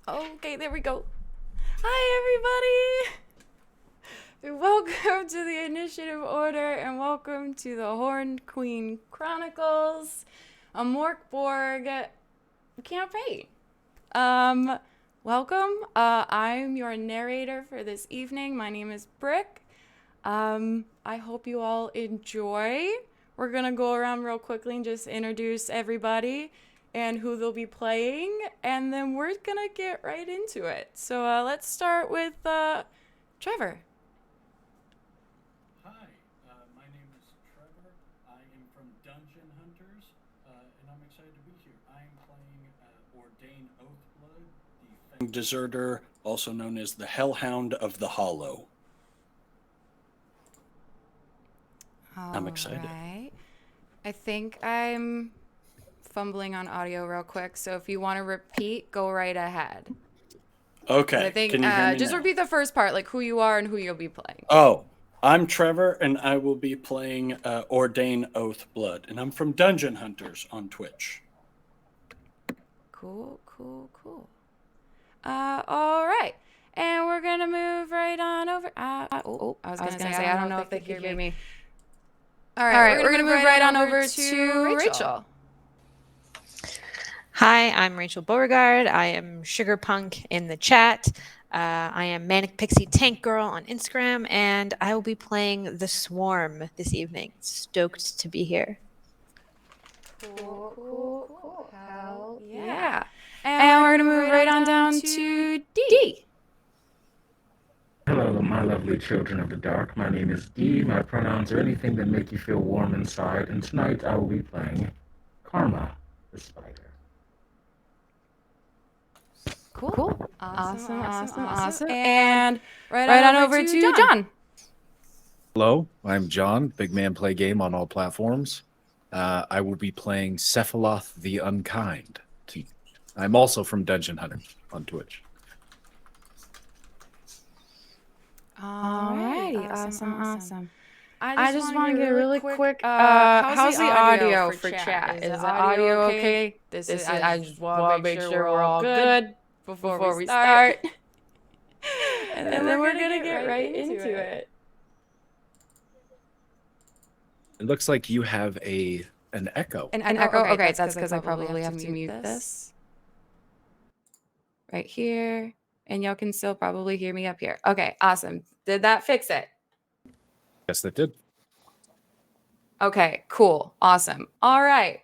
Okay, there we go. Hi, everybody. Welcome to the Initiative Order, and welcome to the Horned Queen Chronicles, a Mork Borg campaign. Welcome. I'm your narrator for this evening. My name is Brickk. I hope you all enjoy. We're gonna go around real quickly and just introduce everybody and who they'll be playing, and then we're gonna get right into it. So let's start with Trevor. Hi, my name is Trevor. I am from Dungeon Hunters, and I'm excited to be here. I am playing Ordain Oathblood, the Fang Deserter, also known as the Hellhound of the Hollow. I'm excited. Right. I think I'm fumbling on audio real quick, so if you want to repeat, go right ahead. Okay, I think can you hear me just now? repeat the first part, like who you are and who you'll be playing. Oh, I'm Trevor, and I will be playing Ordain Oathblood, and I'm from Dungeon Hunters on Twitch. Cool. All right. And we're going to move right on over. I was going to say, I don't know if they can hear me. All right, we're going to move right on over to Rachel. Hi, I'm Rachel Beauregard. I am Sugar Punk in the chat. I am Manic Pixie Tank Girl on Instagram, and I will be playing The Swarm this evening. Stoked to be here. Cool. Hell yeah. And we're going to move right on down to D. Hello, my lovely children of the dark. My name is Dee. My pronouns are anything that make you feel warm inside, and tonight I will be playing Karma, the spider. Cool. Awesome. And right on over to John. Hello, I'm John, Big Man Play Game on all platforms. I will be playing Sephiloth the Unkind. I'm also from Dungeon Hunters on Twitch. Alrighty, awesome. I just want to get really quick. How's the audio for chat? Is the audio okay? I just want to make sure we're all good before we start. And then we're gonna get right into it. It looks like you have an echo. An echo. Okay, that's because I probably have to mute this right here, and y'all can still probably hear me up here. Okay, awesome. Did that fix it? Yes, that did. Okay, cool. Awesome. All right.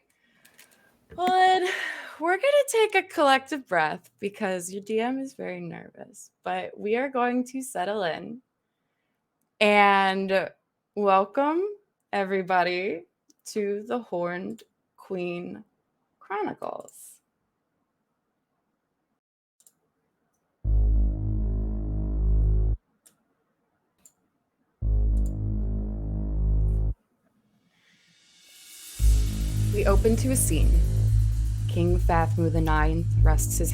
Well, then we're going to take a collective breath because your DM is very nervous, but we are going to settle in and welcome everybody to the Horned Queen Chronicles. We open to a scene. King Fathmu IX rests his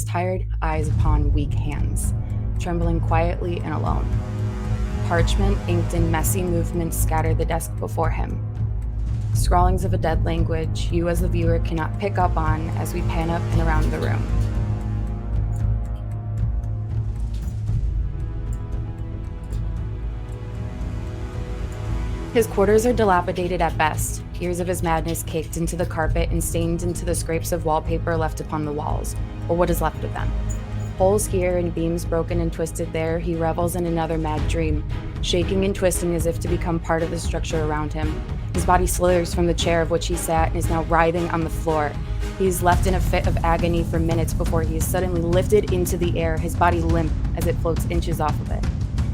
tired eyes upon weak hands, trembling quietly and alone. Parchment, inked in messy movements, scatter the desk before him. Scrawlings of a dead language you as the viewer cannot pick up on as we pan up and around the room. His quarters are dilapidated at best, years of his madness caked into the carpet and stained into the scrapes of wallpaper left upon the walls, or what is left of them. Holes here and beams broken and twisted there, he revels in another mad dream, shaking and twisting as if to become part of the structure around him. His body slithers from the chair of which he sat and is now writhing on the floor. He is left in a fit of agony for minutes before he is suddenly lifted into the air, his body limp as it floats inches off of it.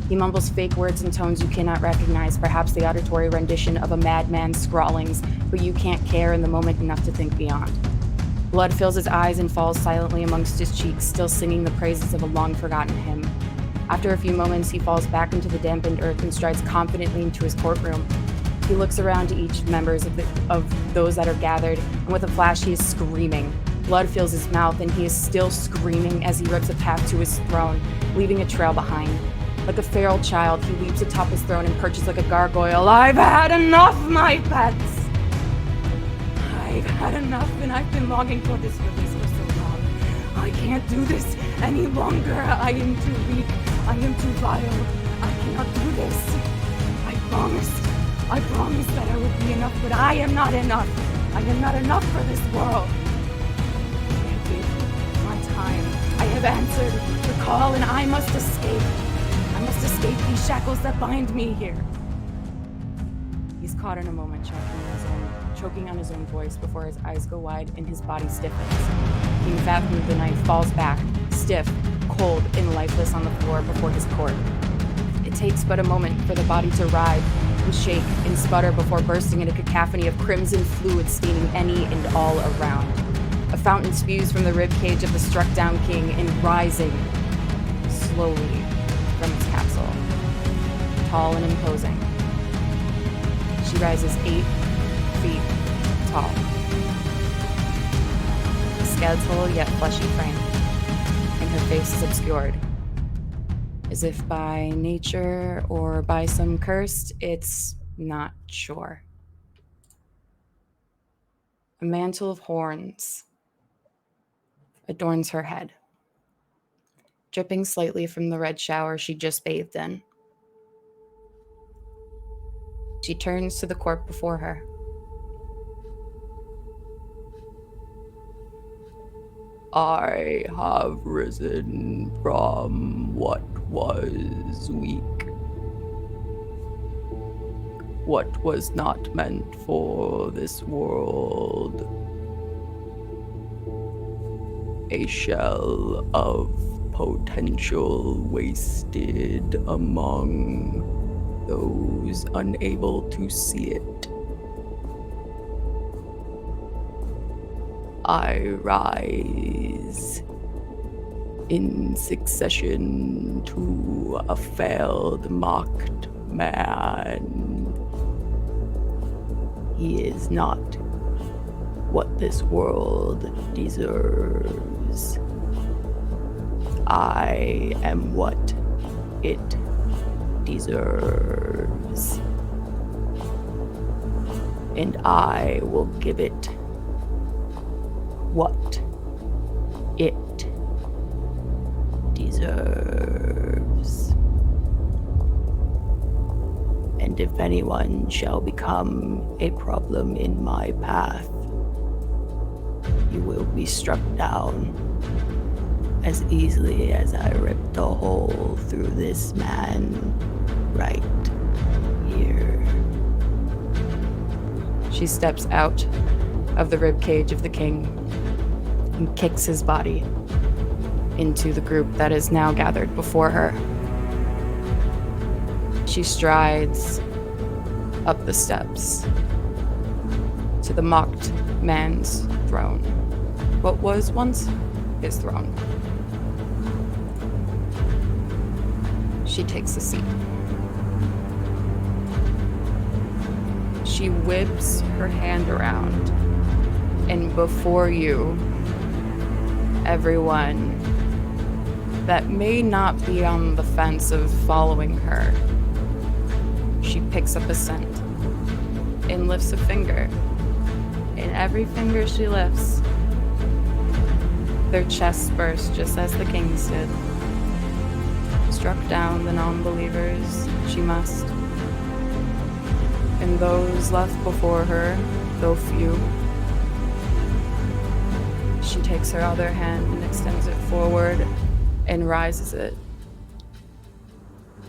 He mumbles fake words and tones you cannot recognize, perhaps the auditory rendition of a madman's scrawlings, but you can't care in the moment enough to think beyond. Blood fills his eyes and falls silently amongst his cheeks, still singing the praises of a long-forgotten hymn. After a few moments, he falls back into the dampened earth and strides confidently into his courtroom. He looks around to each members of those that are gathered, and with a flash, he is screaming. Blood fills his mouth, and he is still screaming as he rips a path to his throne, leaving a trail behind. Like a feral child, he leaps atop his throne and perches like a gargoyle. I've had enough, my pets! I've had enough, and I've been longing for this release for so I can't do this any longer. I am too weak. I am too vile. I cannot do this. I promised that I would be enough, but I am not enough. I am not enough for this world. I have been my time. I have answered the call, and I must escape. I must escape these shackles that bind me here. He's caught in a moment, choking on his own voice before his eyes go wide and his body stiffens. King Fab with the knife falls back, stiff, cold, and lifeless on the floor before his court. It takes but a moment for the body to writhe and shake and sputter before bursting in a cacophony of crimson fluid staining any and all around. A fountain spews from the ribcage of the struck-down king and rising slowly from its capsule. Tall and imposing. She rises 8 feet tall. A skeletal yet fleshy frame, and her face is obscured. As if by nature or by some curse, it's not sure. A mantle of horns adorns her head, dripping slightly from the red shower she just bathed in. She turns to the corpse before her. I have risen from what was weak, what was not meant for this world. A shell of potential wasted among those unable to see it. I rise in succession to a failed, mocked man. He is not what this world deserves. I am what it deserves. And I will give it what it deserves. And if anyone shall become a problem in my path, you will be struck down as easily as I ripped a hole through this man right here. She steps out of the ribcage of the king and kicks his body into the group that is now gathered before her. She strides up the steps to the mocked man's throne, what was once his throne. She takes a seat. She whips her hand around, and before you, everyone that may not be on the fence of following her, she picks up a scent and lifts a finger. And every finger she lifts, their chests burst just as the king's did. Struck down the non-believers, she must. And those left before her, though few, she takes her other hand and extends it forward and rises it.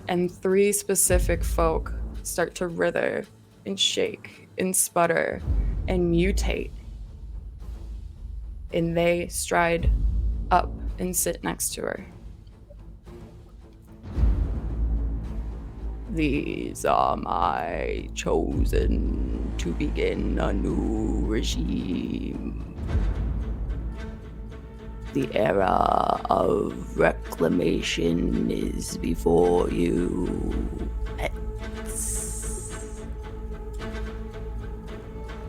And 3 specific folk start to writher and shake and sputter and mutate. And they stride up and sit next to her. These are my chosen to begin a new regime. The era of reclamation is before you, pets.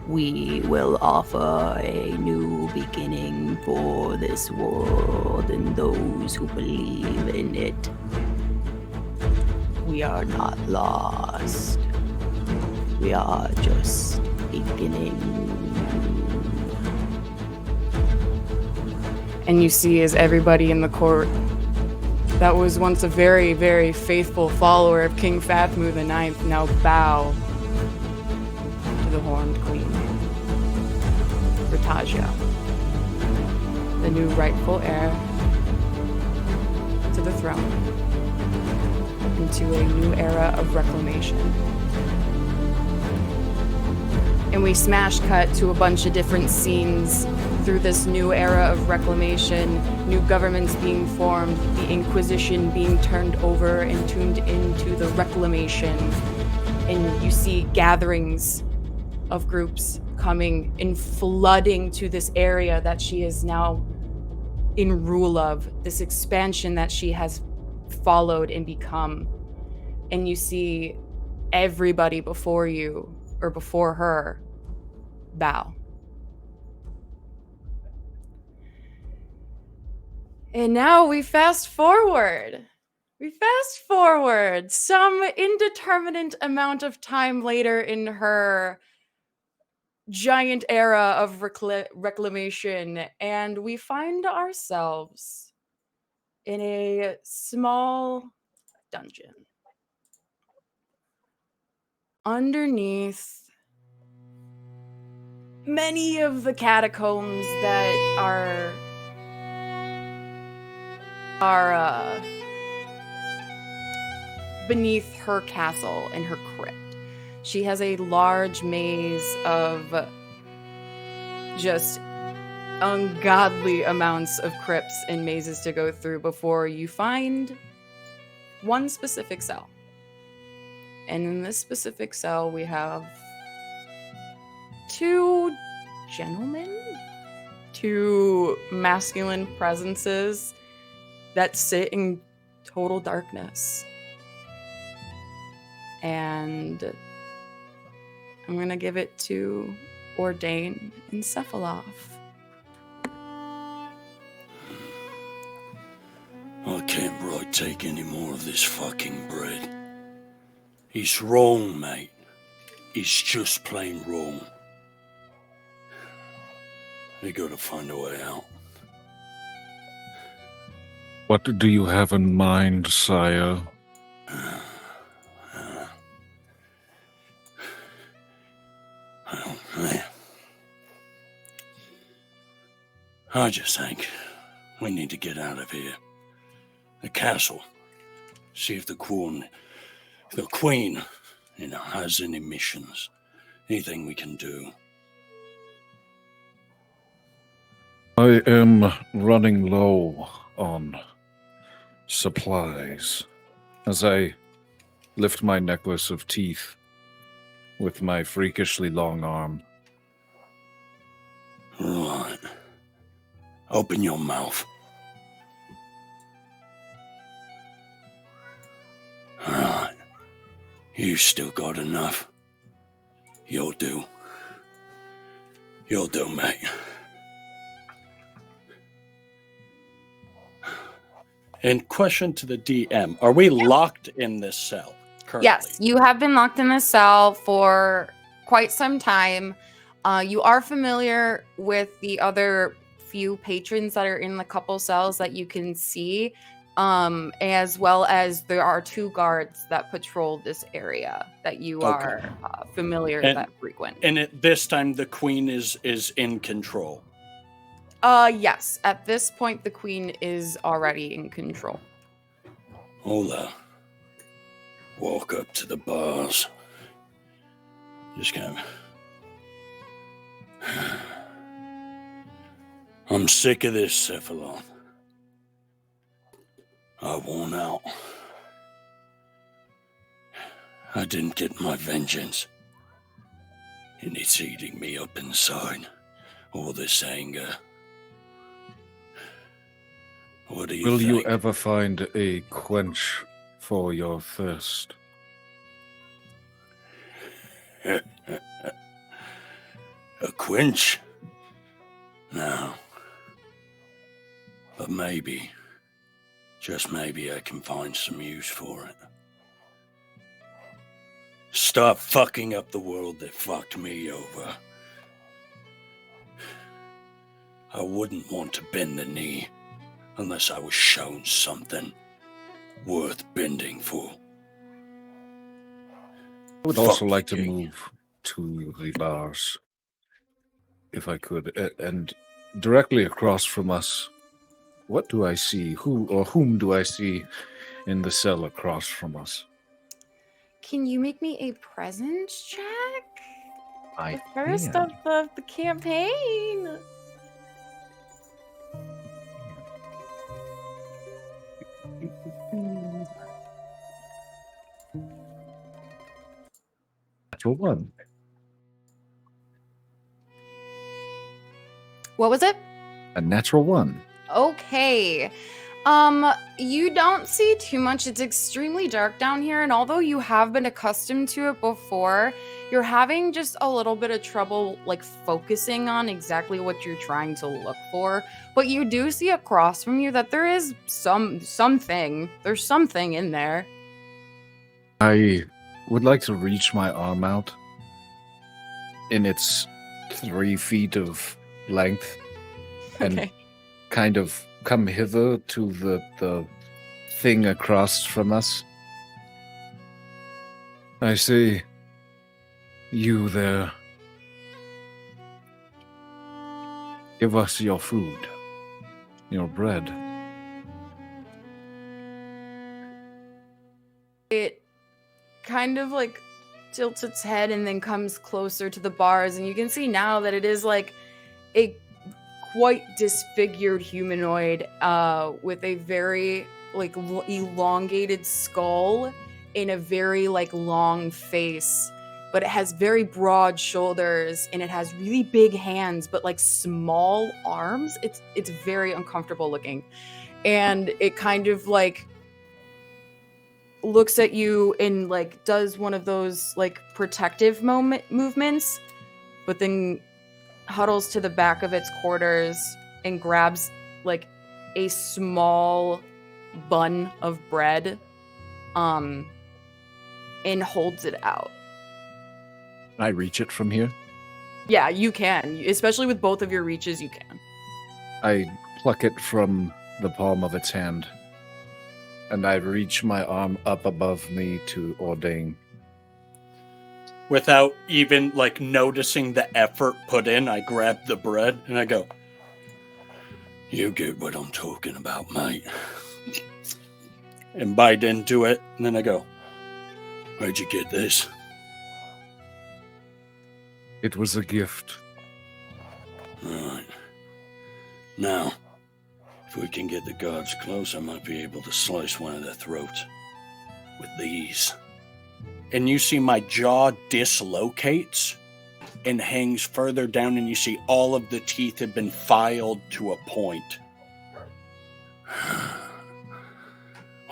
We will offer a new beginning for this world and those who believe in it. We are not lost. We are just beginning. And you see as everybody in the court that was once a very, very faithful follower of King Fathmu the Ninth now bow to the Horned Queen, Ratajia, the new rightful heir to the throne, into a new era of reclamation. And we smash cut to a bunch of different scenes through this new era of reclamation, new governments being formed, the Inquisition being turned over and tuned into the reclamation. And you see gatherings of groups coming and flooding to this area that she is now in rule of, this expansion that she has followed and become. And you see everybody before you, or before her, bow. And now we fast forward. Some indeterminate amount of time later in her giant era of reclamation, and we find ourselves in a small dungeon underneath many of the catacombs that are beneath her castle and her crypt. She has a large maze of just ungodly amounts of crypts and mazes to go through before you find one specific cell. And in this specific cell, we have two gentlemen, two masculine presences that sit in total darkness. And I'm going to give it to Ordain and Sephiloth. I can't right take any more of this fucking bread. It's wrong, mate. It's just plain wrong. They gotta find a way out. What do you have in mind, sire? I just think we need to get out of here. The castle. See if the queen, has any missions. Anything we can do. I am running low on supplies as I lift my necklace of teeth with my freakishly long arm. Right. Open your mouth. Alright. You still got enough. You'll do. You'll do, mate. And question to the DM. Are we locked in this cell currently? Yes, you have been locked in this cell for quite some time. You are familiar with the other few patrons that are in the couple cells that you can see, as well as there are two guards that patrol this area that you are familiar that frequent. And at this time, the queen is in control. Yes. At this point, the queen is already in control. Hola. Walk up to the bars. Just kind of... I'm sick of this, Sephiloth. I worn out. I didn't get my vengeance. And it's eating me up inside. All this anger. What do you think? Will you ever find a quench for your thirst? A quench? No. But maybe, just maybe I can find some use for it. Stop fucking up the world that fucked me over. I wouldn't want to bend the knee unless I was shown something worth bending for. I would Fuck also you, like to King. move to the bars, if I could, and directly across from us. What do I see? Whom do I see in the cell across from us? Can you make me a presence check? I The first can. of the campaign. Natural one. What was it? A natural one. Okay. You don't see too much. It's extremely dark down here, and although you have been accustomed to it before, you're having just a little bit of trouble like focusing on exactly what you're trying to look for. But you do see across from you that there is something. There's something in there. I would like to reach my arm out in its 3 feet of length and Okay. kind of come hither to the thing across from us. I say, you there, give us your food, your bread. It kind of like tilts its head and then comes closer to the bars, and you can see now that it is like a quite disfigured humanoid with a very like elongated skull in a very like long face, but it has very broad shoulders and it has really big hands but like small arms. It's very uncomfortable looking, and it kind of like looks at you and like does one of those like protective movements, but then huddles to the back of its quarters and grabs like a small bun of bread and holds it out. Can I reach it from here? Yeah, you can, especially with both of your reaches. You can. I pluck it from the palm of its hand, and I reach my arm up above me to Ordain. Without even like noticing the effort put in, I grab the bread and I go, "You get what I'm talking about, mate." And bite into it, and then I go, "Where'd you get this?" It was a gift. Right. Now, if we can get the guards close, I might be able to slice one of their throats with these. And you see my jaw dislocates and hangs further down, and you see all of the teeth have been filed to a point.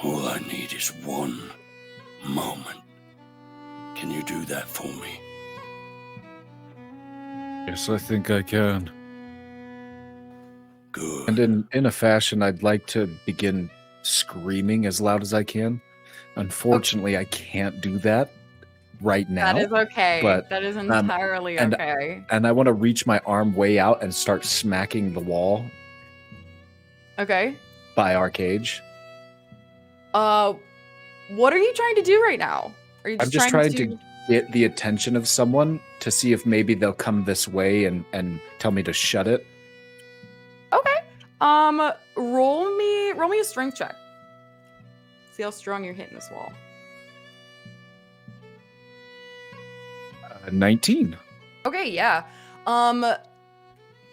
All I need is one moment. Can you do that for me? Yes, I think I can. Good. And in a fashion, I'd like to begin screaming as loud as I can. Unfortunately, I can't do that right now. That is okay. but, That is entirely okay. And I want to reach my arm way out and start smacking the wall Okay. by our cage. What are you trying to do right now? Are you I'm just trying to get the attention of someone to see if maybe they'll come this way and tell me to shut it. Okay. Roll me a strength check. See how strong you're hitting this wall. 19. Okay, yeah.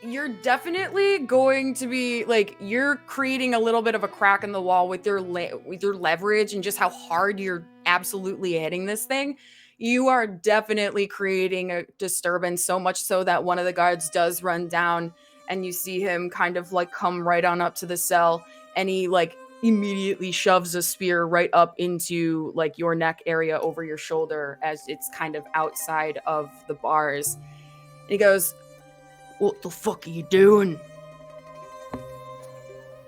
You're definitely going to be like you're creating a little bit of a crack in the wall with your leverage and just how hard you're absolutely hitting this thing. You are definitely creating a disturbance, so much so that one of the guards does run down, and you see him kind of like come right on up to the cell, and he like immediately shoves a spear right up into like your neck area over your shoulder as it's kind of outside of the bars. And he goes, "What the fuck are you doing?"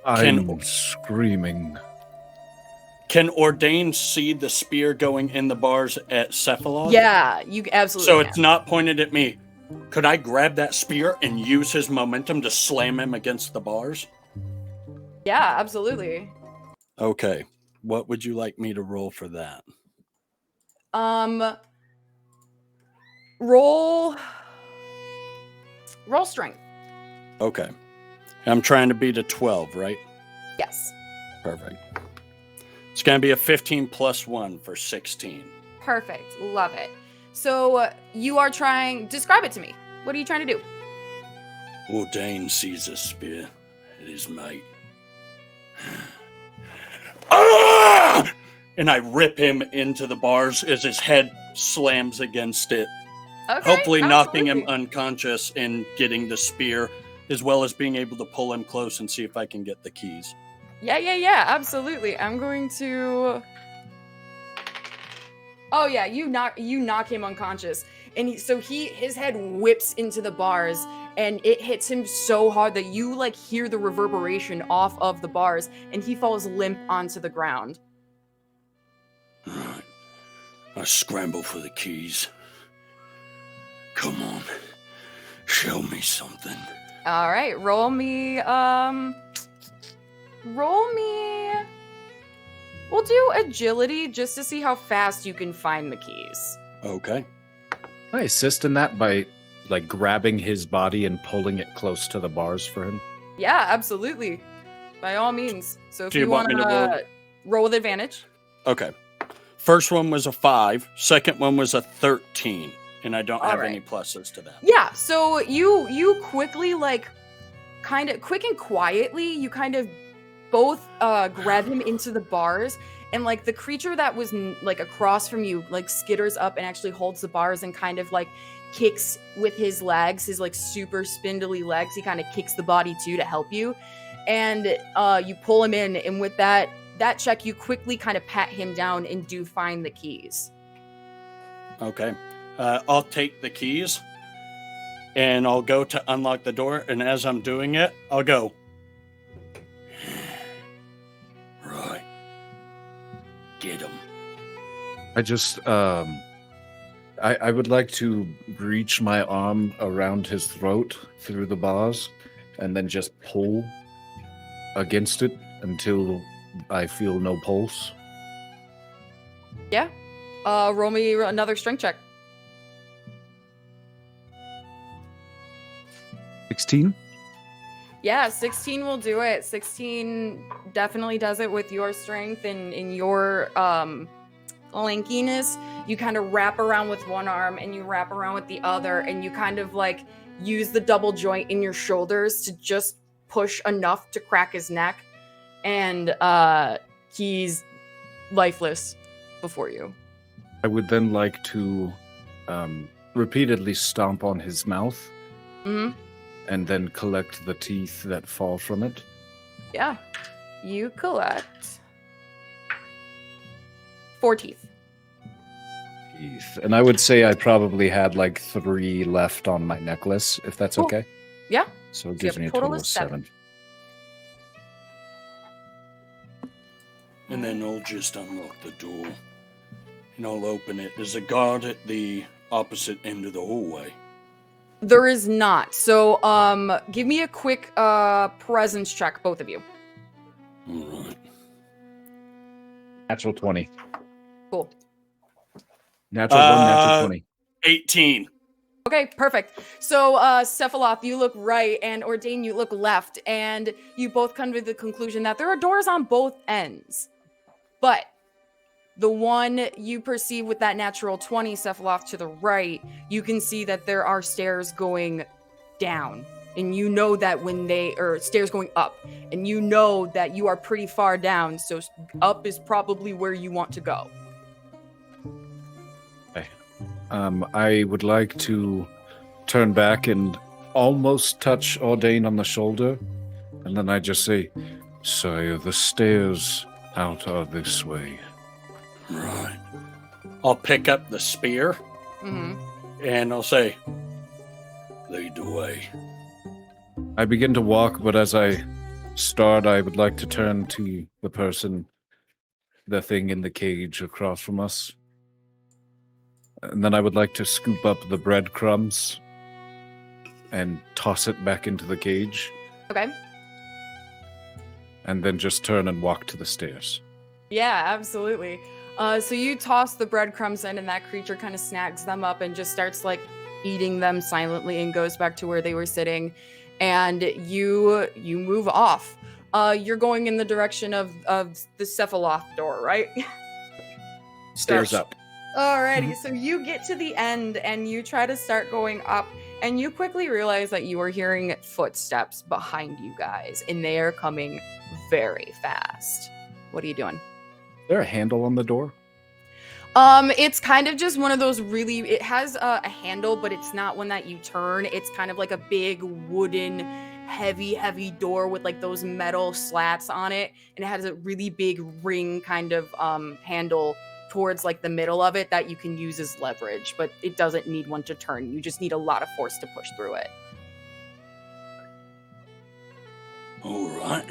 I'm screaming. Can Ordain see the spear going in the bars at Sephiloth? Yeah, you absolutely So can. it's not pointed at me. Could I grab that spear and use his momentum to slam him against the bars? Yeah, absolutely. Okay. What would you like me to roll for that? Roll strength. Okay. I'm trying to beat a 12, right? Yes. Perfect. It's going to be a 15 plus 1 for 16. Perfect. Love it. So you are trying. Describe it to me. What are you trying to do? Ordain sees a spear at his mate. Ah! And I rip him into the bars as his head slams against it. Okay, Hopefully knocking him absolutely. unconscious and getting the spear, as well as being able to pull him close and see if I can get the keys. Yeah, absolutely. I'm going to. Oh yeah, you knock him unconscious, and his head whips into the bars, and it hits him so hard that you like hear the reverberation off of the bars, and he falls limp onto the ground. Right. I scramble for the keys. Come on. Show me something. All right, roll me. We'll do agility just to see how fast you can find the keys. Okay. Can I assist in that by like grabbing his body and pulling it close to the bars for him? Yeah, absolutely. By all means. So if Do you you want want me to to roll with advantage. Okay. First one was a 5. Second one was a 13. And I don't All have right. any pluses to that. Yeah, so you quickly, like, kind of quick and quietly, you kind of both grab him into the bars, and like the creature that was like across from you like skitters up and actually holds the bars and kind of like kicks with his legs, his like super spindly legs. He kind of kicks the body too to help you, and you pull him in, and with that check, you quickly kind of pat him down and do find the keys. Okay. I'll take the keys and I'll go to unlock the door. And as I'm doing it, I'll go. Right. Get him. I just, I would like to reach my arm around his throat through the bars and then just pull against it until I feel no pulse. Yeah. Roll me another strength check. 16? Yeah, 16 will do it. 16 definitely does it with your strength and in your lankiness. You kind of wrap around with one arm and you wrap around with the other, and you kind of like use the double joint in your shoulders to just push enough to crack his neck, and he's lifeless before you. I would then like to repeatedly stomp on his mouth and then collect the teeth that fall from it. Yeah, you collect 4 teeth. And I would say I probably had like 3 left on my necklace, if that's Cool. okay. Yeah. So it you gives have me a a total total of of 7. 7. And then I'll just unlock the door. And I'll open it. There's a guard at the opposite end of the hallway. There is not. So, give me a quick presence check, both of you. All right. Natural 20. Cool. Natural 1, natural 20. 18. Okay, perfect. So, Sephiloth, you look right, and Ordain, you look left, and you both come to the conclusion that there are doors on both ends. But the one you perceive with that natural 20, Sephiloth, to the right, you can see that there are stairs going down. And you know that stairs going up. And you know that you are pretty far down, so up is probably where you want to go. Okay. I would like to turn back and almost touch Ordain on the shoulder. And then I just say, "Sire, the stairs out are this way." Right. I'll pick up the spear Mm-hmm. and I'll say, "Lead the way." I begin to walk, but as I start, I would like to turn to the thing in the cage across from us. And then I would like to scoop up the breadcrumbs and toss it back into the cage, Okay. and then just turn and walk to the stairs. Yeah, absolutely. So you toss the breadcrumbs in, and that creature kind of snags them up and just starts like eating them silently and goes back to where they were sitting. And you move off. You're going in the direction of the Sephiloth door, right? Stairs Yes. up. Alrighty, so you get to the end and you try to start going up, and you quickly realize that you are hearing footsteps behind you guys, and they are coming very fast. What are you doing? Is there a handle on the door? It's kind of just one of those it has a handle, but it's not one that you turn. It's kind of like a big wooden, heavy door with like those metal slats on it, and it has a really big ring kind of handle towards like the middle of it that you can use as leverage, but it doesn't need one to turn. You just need a lot of force to push through it. All right.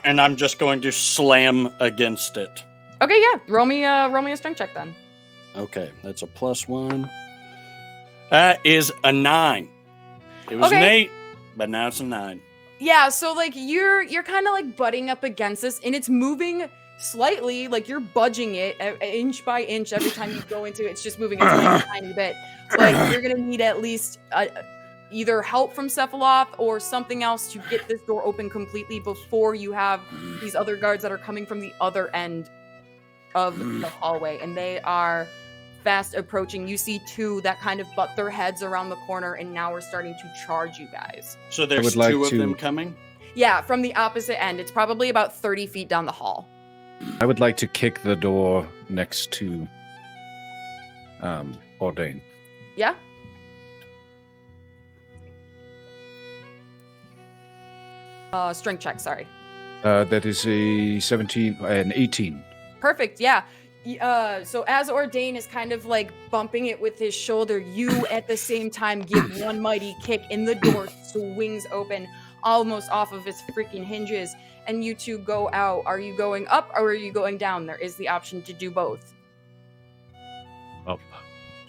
And I'm just going to slam against it. Okay, yeah. Roll me a strength check then. Okay, that's a +1. That is a 9. It was an Okay. 8, but now it's a 9. Yeah, so like you're kind of like butting up against this, and it's moving slightly, like you're budging it inch by inch every time you go into it. It's just moving a tiny bit. Like you're gonna need at least either help from Sephiloth or something else to get this door open completely before you have these other guards that are coming from the other end of the hallway, and they are fast approaching. You see two that kind of butt their heads around the corner, and now we're starting to charge you guys. So there's would like two of to- them coming? Yeah, from the opposite end. It's probably about 30 feet down the hall. I would like to kick the door next to Ordain. Yeah? Strength check, sorry. That is a 17, an 18. Perfect, yeah. So as Ordain is kind of like bumping it with his shoulder, you at the same time give one mighty kick, and the door swings open almost off of its freaking hinges, and you two go out. Are you going up or are you going down? There is the option to do both. Up.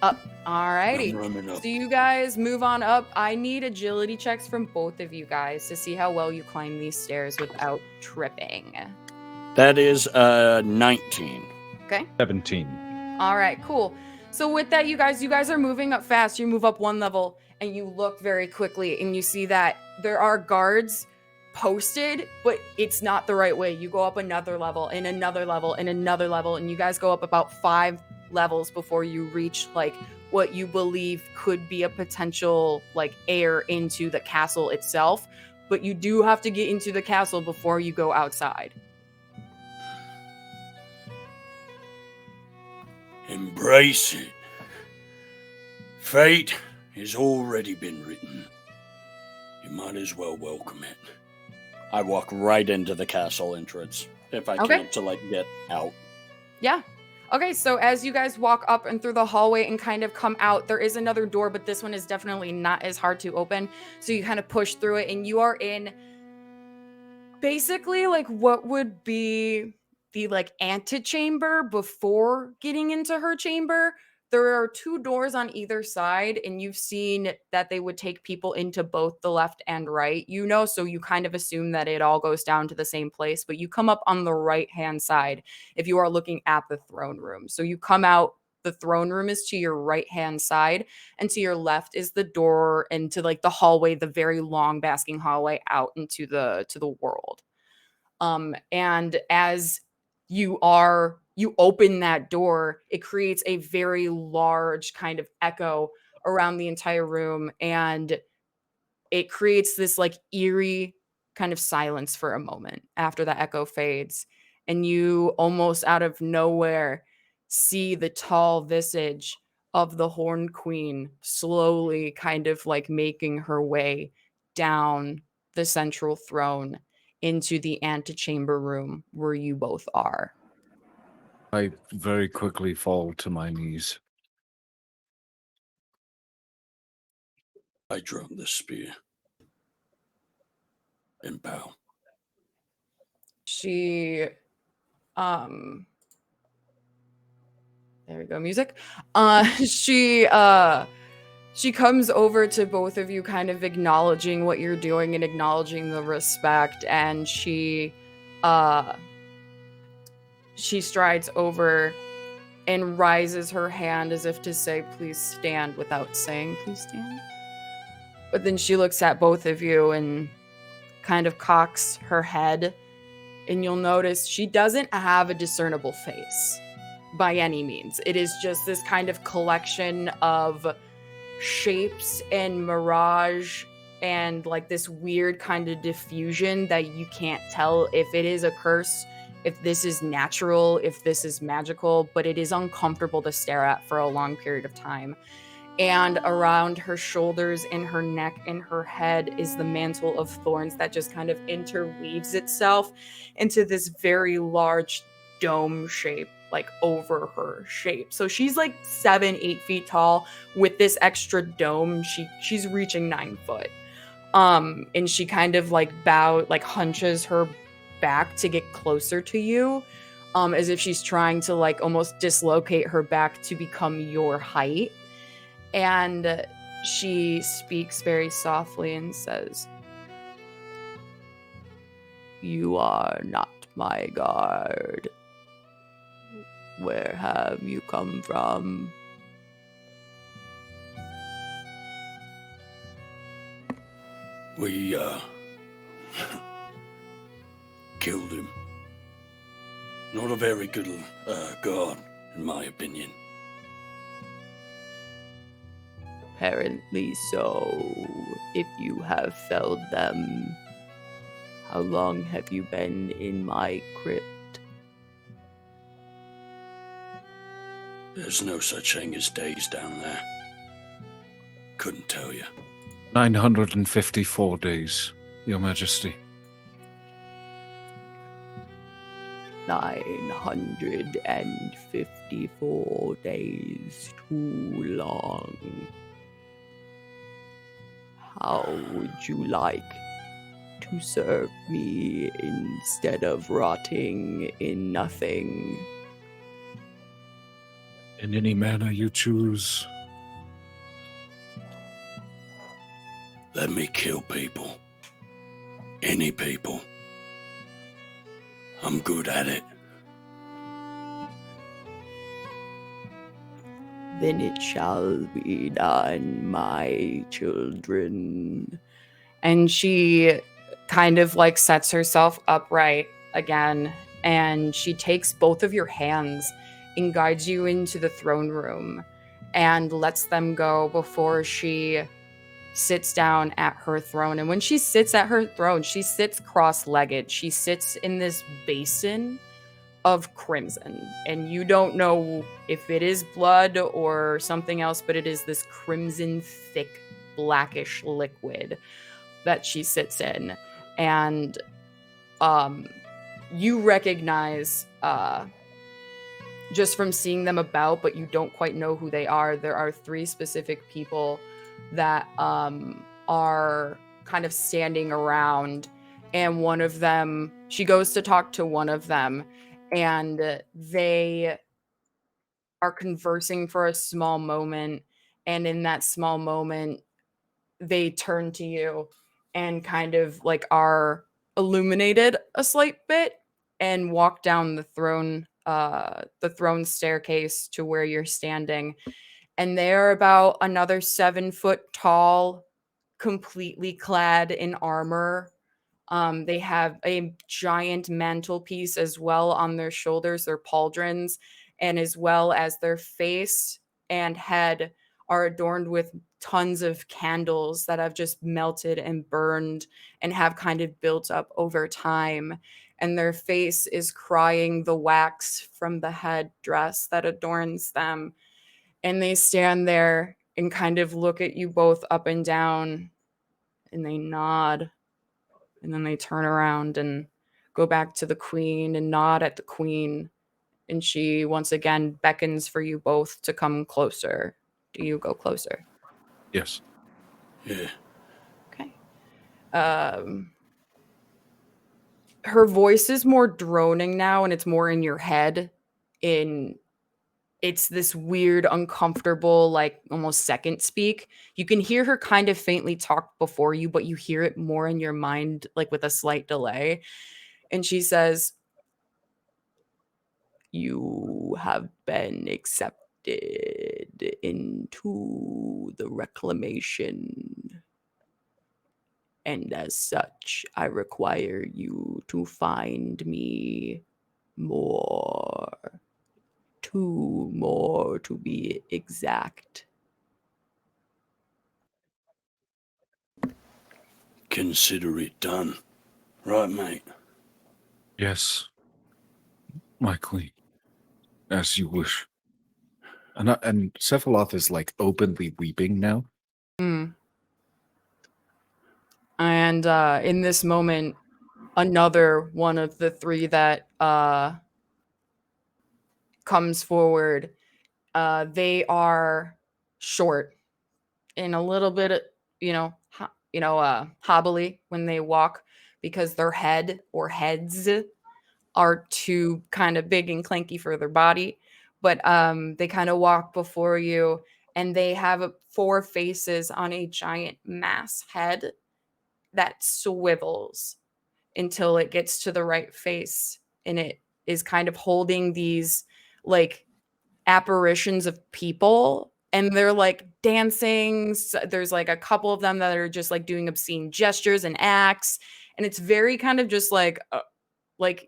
Up. Alrighty. I'm running up. So you guys move on up. I need agility checks from both of you guys to see how well you climb these stairs without tripping. That is 19. Okay? 17. All right, cool. So with that, you guys are moving up fast. You move up one level, and you look very quickly, and you see that there are guards posted, but it's not the right way. You go up another level, and another level, and another level, and you guys go up about 5 levels before you reach like what you believe could be a potential like heir into the castle itself. But you do have to get into the castle before you go outside. Embrace it. Fate has already been written. You might as well welcome it. I walk right into the castle entrance if I Okay. can to like get out. Yeah. Okay, so as you guys walk up and through the hallway and kind of come out, there is another door, but this one is definitely not as hard to open. So you kind of push through it, and you are in basically like what would be the like antechamber before getting into her chamber. There are 2 doors on either side, and you've seen that they would take people into both the left and right, so you kind of assume that it all goes down to the same place, but you come up on the right-hand side if you are looking at the throne room. So you come out, the throne room is to your right-hand side, and to your left is the door into like the hallway, the very long basking hallway out into the world. And as you open that door, it creates a very large kind of echo around the entire room, and it creates this like eerie kind of silence for a moment after the echo fades, and you almost out of nowhere see the tall visage of the Horned Queen slowly kind of like making her way down the central throne into the antechamber room where you both are. I very quickly fall to my knees. I drop the spear and bow. She there we go, music. She She comes over to both of you, kind of acknowledging what you're doing and acknowledging the respect, and she strides over and raises her hand as if to say, please stand, without saying, please stand. But then she looks at both of you and kind of cocks her head, and you'll notice she doesn't have a discernible face by any means. It is just this kind of collection of shapes and mirage and like this weird kind of diffusion that you can't tell if it is a curse, if this is natural, if this is magical, but it is uncomfortable to stare at for a long period of time. And around her shoulders and her neck and her head is the mantle of thorns that just kind of interweaves itself into this very large dome shape, like over her shape. So she's like 7-8 feet tall with this extra dome. She's reaching 9 foot. And she kind of like hunches her back to get closer to you, as if she's trying to like almost dislocate her back to become your height. And she speaks very softly and says, "You are not my guard. Where have you come from?" We, killed him. Not a very good guard, in my opinion. Apparently so. If you have felled them, how long have you been in my crypt? There's no such thing as days down there. Couldn't tell you. 954 days, Your Majesty. 954 days, too long. How would you like to serve me instead of rotting in nothing? In any manner you choose. Let me kill people. Any people. I'm good at it. Then it shall be done, my children. And she kind of like sets herself upright again, and she takes both of your hands and guides you into the throne room and lets them go before she sits down at her throne. And when she sits at her throne, she sits cross-legged. She sits in this basin of crimson, and you don't know if it is blood or something else, but it is this crimson, thick, blackish liquid that she sits in. And you recognize, just from seeing them about, but you don't quite know who they are, there are 3 specific people that are kind of standing around, and one of them, she goes to talk to one of them, and they are conversing for a small moment, and in that small moment they turn to you and kind of like are illuminated a slight bit and walk down the throne staircase to where you're standing. And they're about another 7 foot tall, completely clad in armor. They have a giant mantelpiece as well on their shoulders, their pauldrons, and as well as their face and head are adorned with tons of candles that have just melted and burned and have kind of built up over time. And their face is crying the wax from the headdress that adorns them. And they stand there and kind of look at you both up and down, and they nod. And then they turn around and go back to the queen and nod at the queen. And she once again beckons for you both to come closer. Do you go closer? Yes. Yeah. Okay. Her voice is more droning now, and it's more in your head. it's this weird, uncomfortable, like almost second speak. You can hear her kind of faintly talk before you, but you hear it more in your mind, like with a slight delay. And she says, "You have been accepted into the reclamation. And as such, I require you to find me more. 2 more to be exact." Consider it done. Right, mate? Yes, my queen. As you wish. And Sephiloth is like openly weeping now. Mm. And in this moment, another one of the 3 that comes forward, they are short and a little bit, hobbly when they walk because their head or heads are too kind of big and clanky for their body. But they kind of walk before you, and they have 4 faces on a giant mass head that swivels until it gets to the right face, and it is kind of holding these like apparitions of people, and they're like dancing. There's like a couple of them that are just like doing obscene gestures and acts, and it's very kind of just like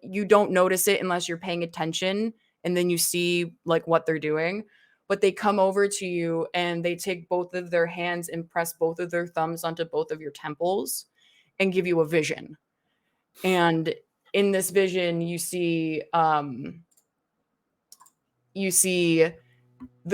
you don't notice it unless you're paying attention, and then you see like what they're doing. But they come over to you and they take both of their hands and press both of their thumbs onto both of your temples and give you a vision. And in this vision, you see the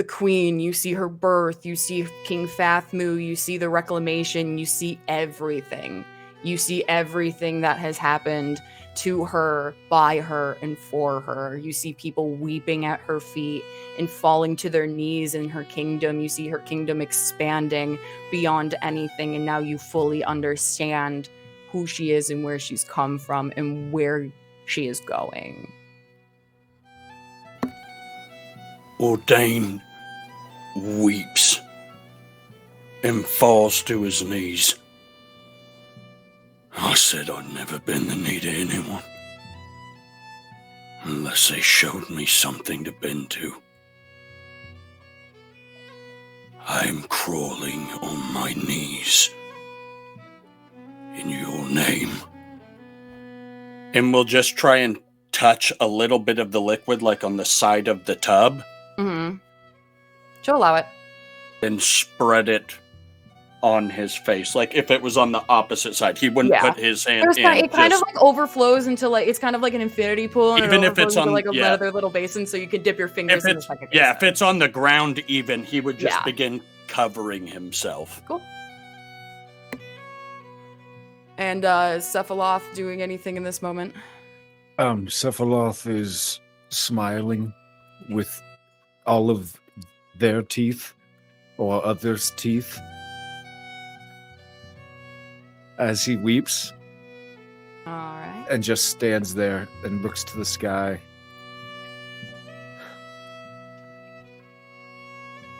queen, you see her birth, you see King Fathmu, you see the reclamation, you see everything. You see everything that has happened to her, by her, and for her. You see people weeping at her feet and falling to their knees in her kingdom. You see her kingdom expanding beyond anything, and now you fully understand who she is and where she's come from and where she is going. Ordain weeps and falls to his knees. I said I'd never bend the knee to anyone unless they showed me something to bend to. I'm crawling on my knees in your name. And we'll just try and touch a little bit of the liquid like on the side of the tub. Mm-hmm. She'll allow it. And spread it on his face. Like if it was on the opposite side, he wouldn't put his hand in. It kind of like overflows into like, it's kind of like an infinity pool, and even it if it's on like another little basin, so you can dip your fingers in. If it's on the ground even, he would just begin covering himself. Cool. And is Sephiloth doing anything in this moment? Sephiloth is smiling with all of their teeth or others' teeth as he weeps. All right. And just stands there and looks to the sky.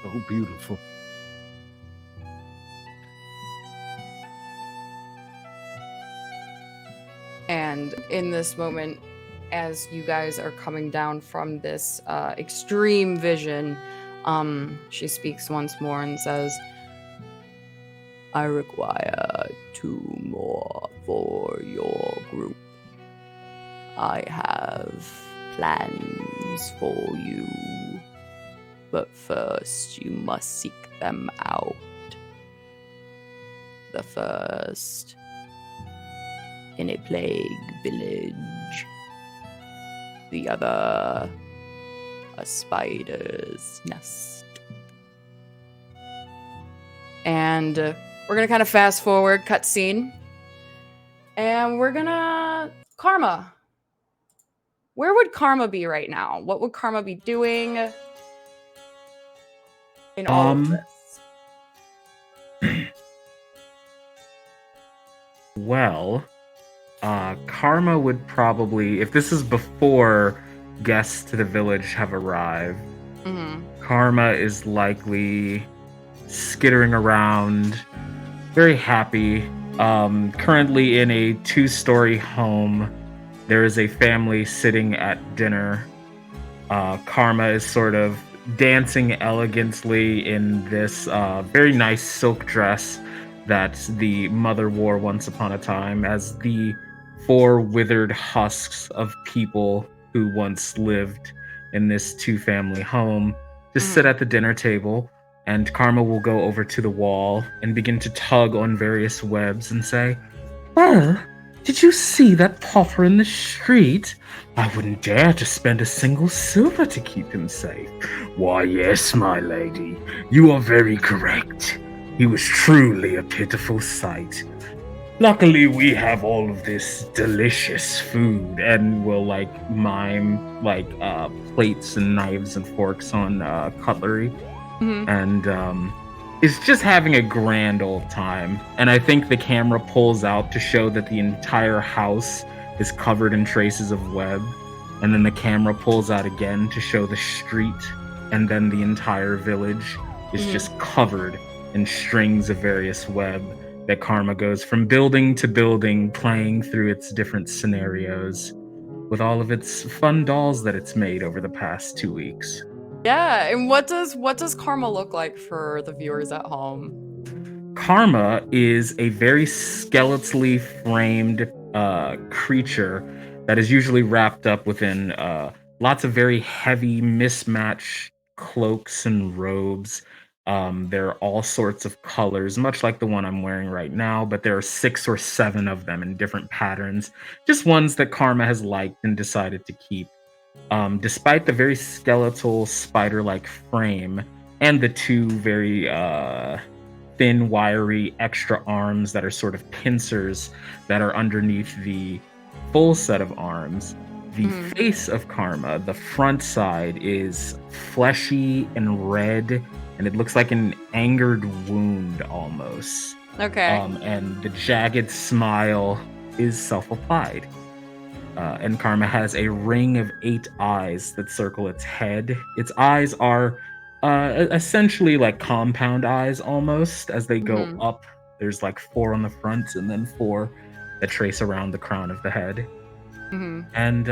Oh, beautiful. And in this moment, as you guys are coming down from this extreme vision, she speaks once more and says, "I require 2 more for your group. I have plans for you, but first you must seek them out. The first in a plague village, the other a spider's nest." And we're gonna kind of fast forward, cutscene, and we're gonna Karma. Where would Karma be right now? What would Karma be doing in all of this? Well, Karma would probably, if this is before guests to the village have arrived, Mm-hmm. Karma is likely skittering around, very happy. Currently in a 2-story home. There is a family sitting at dinner. Karma is sort of dancing elegantly in this very nice silk dress that the mother wore once upon a time, as the 4 withered husks of people who once lived in this 2-family home just sit at the dinner table, and Karma will go over to the wall and begin to tug on various webs and say, "Well, did you see that pauper in the street? I wouldn't dare to spend a single silver to keep him safe." "Why, yes, my lady, you are very correct. He was truly a pitiful sight. Luckily, we have all of this delicious food," and will mime plates and knives and forks on cutlery, and is just having a grand old time. And I think the camera pulls out to show that the entire house is covered in traces of web, and then the camera pulls out again to show the street, and then the entire village is just covered in strings of various web. That Karma goes from building to building, playing through its different scenarios with all of its fun dolls that it's made over the past 2 weeks. Yeah, and what does Karma look like for the viewers at home? Karma is a very skeletally framed creature that is usually wrapped up within lots of very heavy, mismatched cloaks and robes. There are all sorts of colors, much like the one I'm wearing right now, but there are 6 or 7 of them in different patterns, just ones that Karma has liked and decided to keep. Despite the very skeletal, spider-like frame and the 2 very thin, wiry extra arms that are sort of pincers that are underneath the full set of arms, the face of Karma, the front side, is fleshy and red, and it looks like an angered wound almost. Okay. And the jagged smile is self-applied. And Karma has a ring of 8 eyes that circle its head. Its eyes are essentially like compound eyes almost, as they go up. There's 4 on the front and then 4 that trace around the crown of the head. And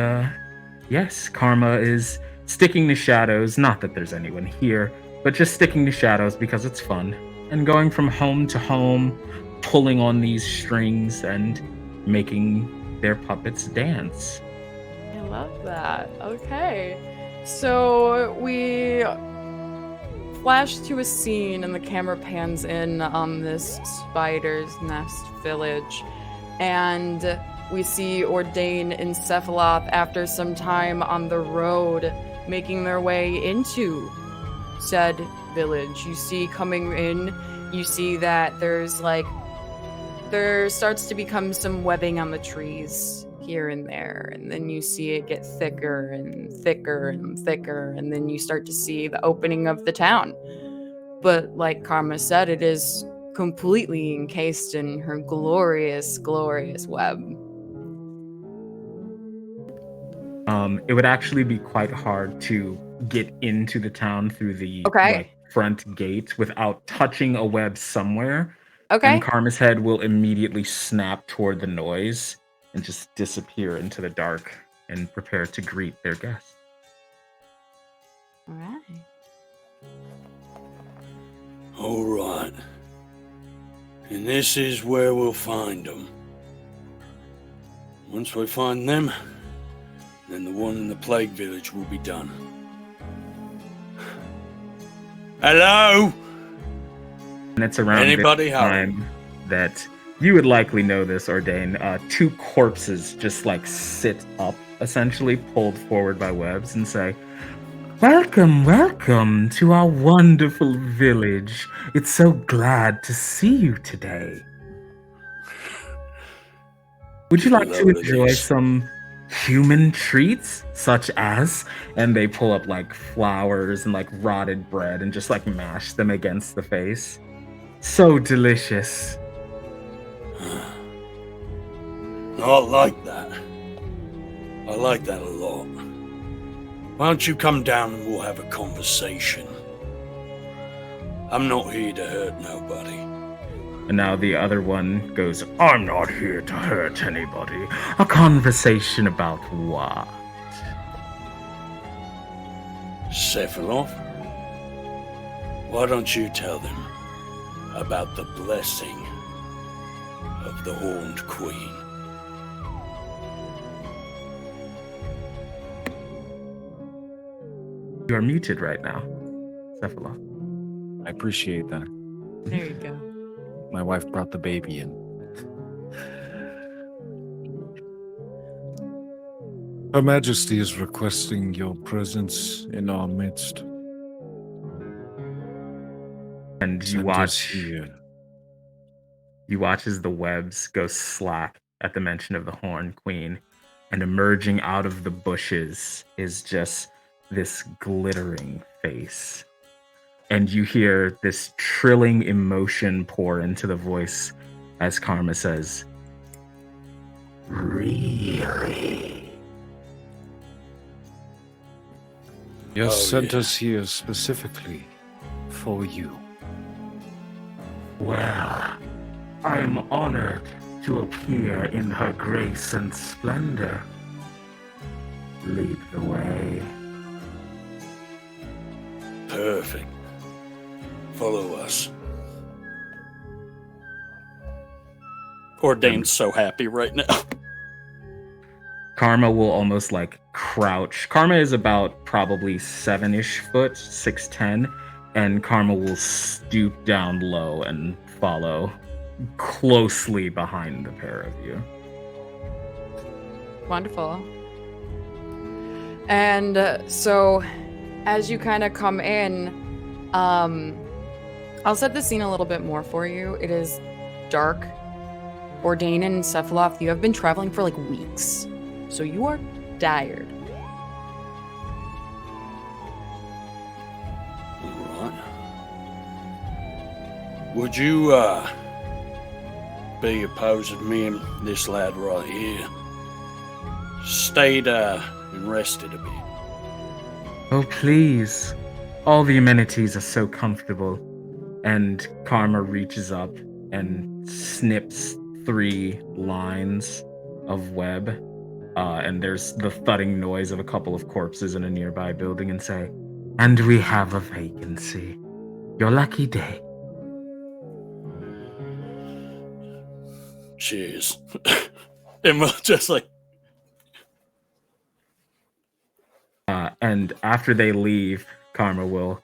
yes, Karma is sticking to shadows. Not that there's anyone here, but just sticking to shadows because it's fun. And going from home to home, pulling on these strings and making their puppets dance. I love that. Okay. So we flash to a scene and the camera pans in on this spider's nest village. And we see Ordain and Sephiloth after some time on the road making their way into said village. You see coming in, you see that there starts to become some webbing on the trees here and there, and then you see it get thicker and thicker and thicker, and then you start to see the opening of the town. But like Karma said, it is completely encased in her glorious, glorious web. It would actually be quite hard to get into the town through the front gate without touching a web somewhere. Okay. And Karma's head will immediately snap toward the noise and just disappear into the dark and prepare to greet their guests. All right. All right. And this is where we'll find them. Once we find them, then the one in the plague village will be done. Hello? And it's around Anybody this time that you would likely know this, Ordain. 2 corpses just sit up, essentially pulled forward by webs, and say, "Welcome, welcome to our wonderful village. It's so glad to see you today. Would you like to enjoy some human treats, such as," and they pull up flowers and rotted bread and just mash them against the face. "So delicious." I like that. I like that a lot. Why don't you come down and we'll have a conversation? I'm not here to hurt nobody. And now the other one goes, I'm not here to hurt anybody. A conversation about what? Sephiloth, why don't you tell them about the blessing of the Horned Queen? You are muted right now, Sephiloth. I appreciate that. There you go. My wife brought the baby in. Her Majesty is requesting your presence in our midst. And Send us here. You watch as the webs go slack at the mention of the Horned Queen, and emerging out of the bushes is just this glittering face. And you hear this trilling emotion pour into the voice as Karma says, Really? Yes, sent yeah. us here specifically for you. Well, I'm honored to appear in her grace and splendor. Lead the way. Perfect. Follow us. Ordain's so happy right now. Karma will almost like crouch. Karma is about probably 7-ish foot, 6'10", and Karma will stoop down low and follow closely behind the pair of you. Wonderful. And so, as you kind of come in, I'll set the scene a little bit more for you. It is dark. Ordain and Sephiloth, you have been traveling for like weeks, so you are tired. Alright. Would you, be opposed to me and this lad right here stayed, and rested a bit? Oh, please. All the amenities are so comfortable. And Karma reaches up and snips 3 lines of web. And there's the thudding noise of a couple of corpses in a nearby building and say, And we have a vacancy. Your lucky day. Cheers. And we'll just like... And after they leave, Karma will...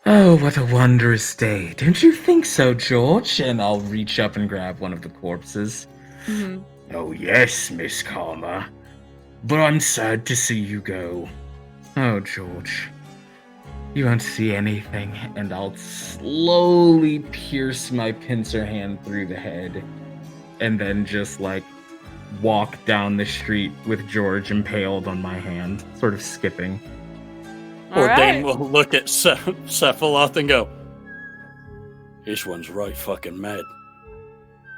Oh, what a wondrous day. Don't you think so, George? And I'll reach up and grab one of the corpses. Mm-hmm. Oh, yes, Miss Karma. But I'm sad to see you go. Oh, George. You won't see anything. And I'll slowly pierce my pincer hand through the head. And then just, like, walk down the street with George impaled on my hand, sort of skipping. Ordain will look at Sephiloth and go, this one's right fucking mad.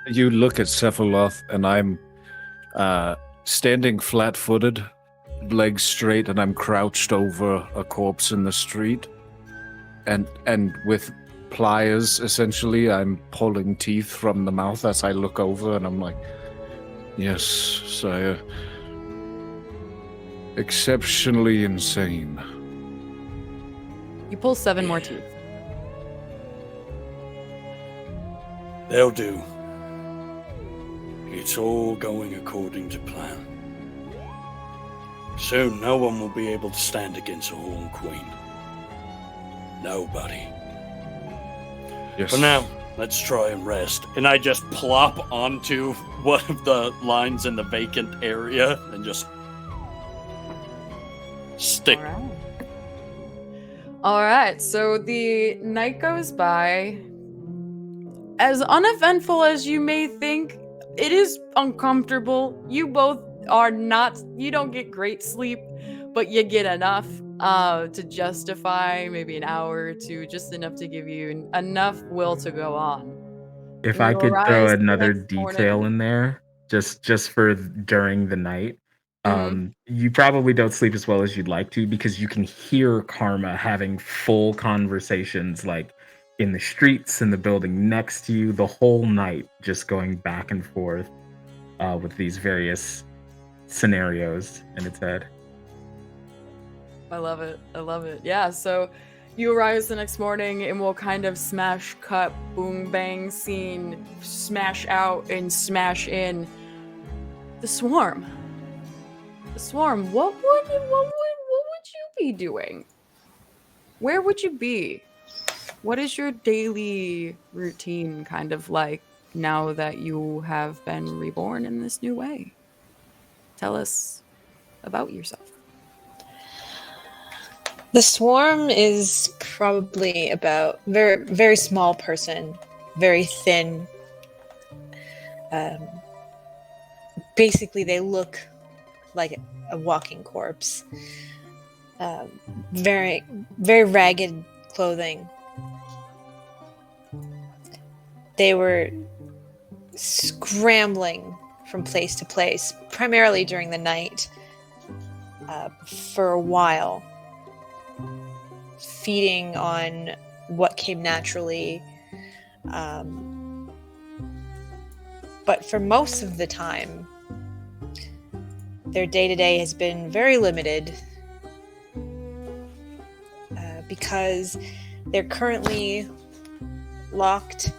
You look at Sephiloth, and I'm standing flat-footed, legs straight, and I'm crouched over a corpse in the street. And with pliers, essentially, I'm pulling teeth from the mouth as I look over, and I'm like, Yes, sire. Exceptionally insane. You pull 7 more teeth. They'll do. It's all going according to plan. Soon, no one will be able to stand against a Horned Queen. Nobody. Yes. For now, let's try and rest. And I just plop onto one of the lines in the vacant area and just stick. All right, so the night goes by. As uneventful as you may think, it is uncomfortable. You both are not, you don't get great sleep, but you get enough to justify maybe an hour or two, just enough to give you enough will to go on. If You I could arise throw the another next detail morning. in there, just for during the night, You probably don't sleep as well as you'd like to because you can hear Karma having full conversations like in the streets, in the building next to you, the whole night, just going back and forth with these various scenarios in its head. I love it. I love it. Yeah, so you arise the next morning and we'll kind of smash, cut, boom, bang scene, smash out and smash in the swarm. The swarm. What would you be doing? Where would you be? What is your daily routine kind of like now that you have been reborn in this new way? Tell us about yourself. The swarm is probably about very, very small person, very thin. Basically, they look like a walking corpse. Very, very ragged clothing. They were scrambling from place to place, primarily during the night, for a while, feeding on what came naturally. But for most of the time, their day-to-day has been very limited because they're currently locked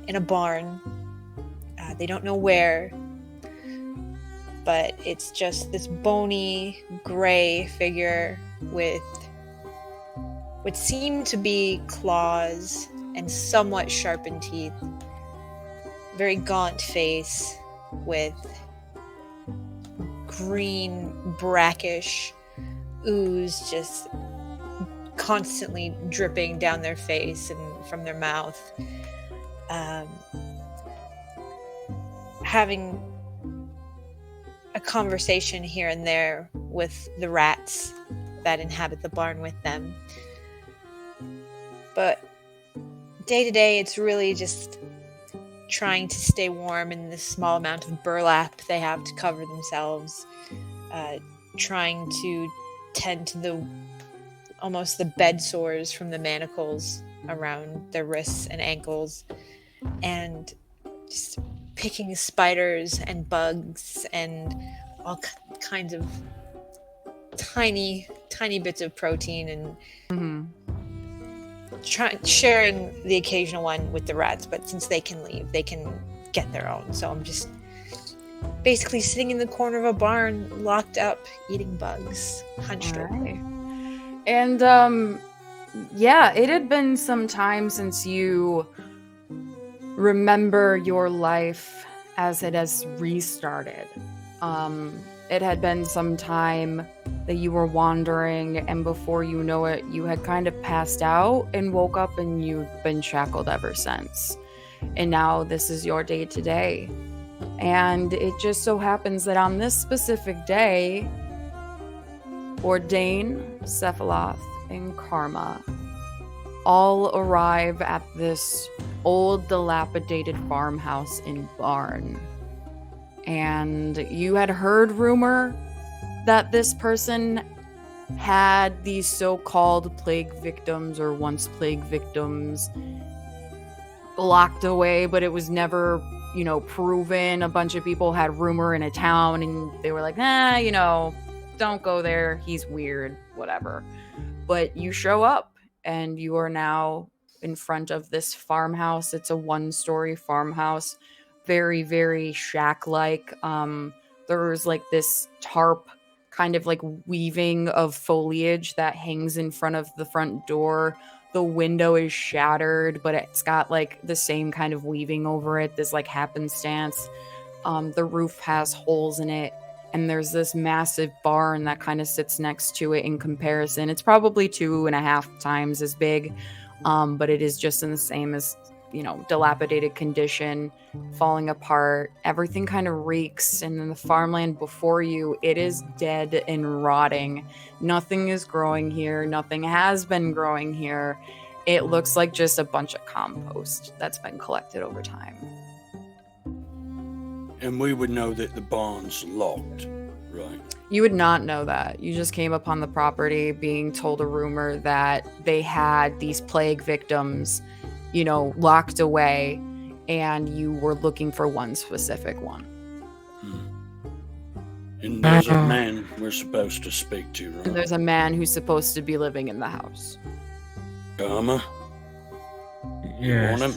in a barn. They don't know where, but it's just this bony gray figure with what seem to be claws and somewhat sharpened teeth. Very gaunt face with green, brackish ooze just constantly dripping down their face and from their mouth. Having a conversation here and there with the rats that inhabit the barn with them. But day to day, it's really just trying to stay warm in the small amount of burlap they have to cover themselves, trying to tend to almost the bed sores from the manacles around their wrists and ankles, and just picking spiders and bugs and all kinds of tiny bits of protein and sharing the occasional one with the rats, but since they can leave, they can get their own. So I'm just basically sitting in the corner of a barn, locked up, eating bugs, hunched over. Right. And yeah, it had been some time since you remember your life as it has restarted. It had been some time that you were wandering, and before you know it, you had kind of passed out and woke up, and you've been shackled ever since. And now this is your day today. And it just so happens that on this specific day, Ordain, Sephiloth, and Karma all arrive at this old, dilapidated farmhouse in Barn. And you had heard rumor that this person had these so-called plague victims, or once plague victims, locked away, but it was never, proven. A bunch of people had rumor in a town, and they were like, don't go there, he's weird, whatever. But you show up, and you are now in front of this farmhouse. It's a one-story farmhouse, very, very shack-like. There's like this tarp kind of like weaving of foliage that hangs in front of the front door. The window is shattered, but it's got like the same kind of weaving over it, this like happenstance. The roof has holes in it, and there's this massive barn that kind of sits next to it in comparison. It's probably 2.5 times as big, but it is just in the same as, dilapidated condition, falling apart. Everything kind of reeks, and then the farmland before you, it is dead and rotting. Nothing is growing here. Nothing has been growing here. It looks like just a bunch of compost that's been collected over time. And we would know that the barn's locked, You would not know that. You just came upon the property being told a rumor that they had these plague victims, locked away, and you were looking for one specific one. And there's a man we're supposed to speak to, right? And there's a man who's supposed to be living in the house. Karma? Yes. You want him?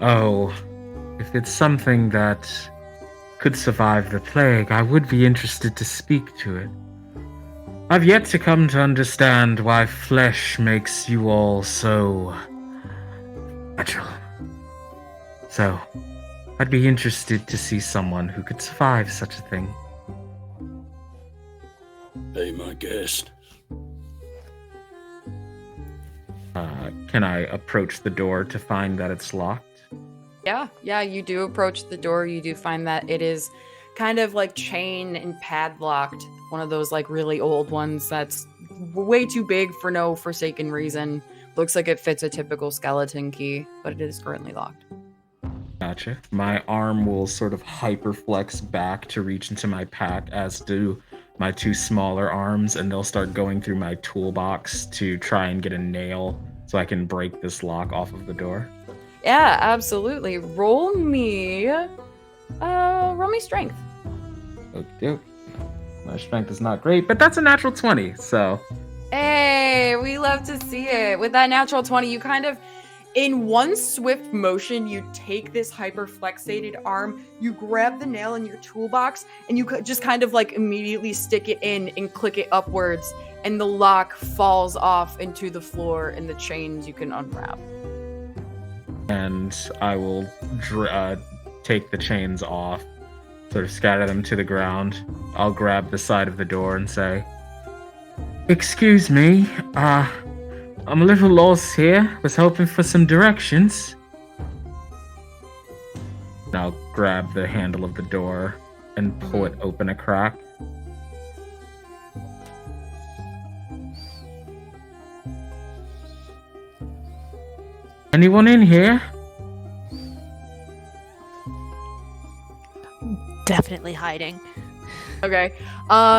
Oh, if it's something that could survive the plague, I would be interested to speak to it. I've yet to come to understand why flesh makes you all so fragile. So, I'd be interested to see someone who could survive such a thing. Be my guest. Can I approach the door to find that it's locked? Yeah, you do approach the door. You do find that it is kind of like chain and padlocked. One of those like really old ones that's way too big for no forsaken reason. Looks like it fits a typical skeleton key, but it is currently locked. Gotcha. My arm will sort of hyperflex back to reach into my pack, as do my two smaller arms, and they'll start going through my toolbox to try and get a nail so I can break this lock off of the door. Yeah, absolutely. Roll me strength. Okay. My strength is not great, but that's a natural 20, so. Hey, we love to see it. With that natural 20, you kind of, in one swift motion, you take this hyperflexated arm, you grab the nail in your toolbox, and you just kind of like immediately stick it in and click it upwards, and the lock falls off into the floor, and the chains you can unwrap. And I will take the chains off, sort of scatter them to the ground. I'll grab the side of the door and say, "Excuse me, I'm a little lost here. Was hoping for some directions." And I'll grab the handle of the door and pull it open a crack. Anyone in here? Definitely hiding. Okay.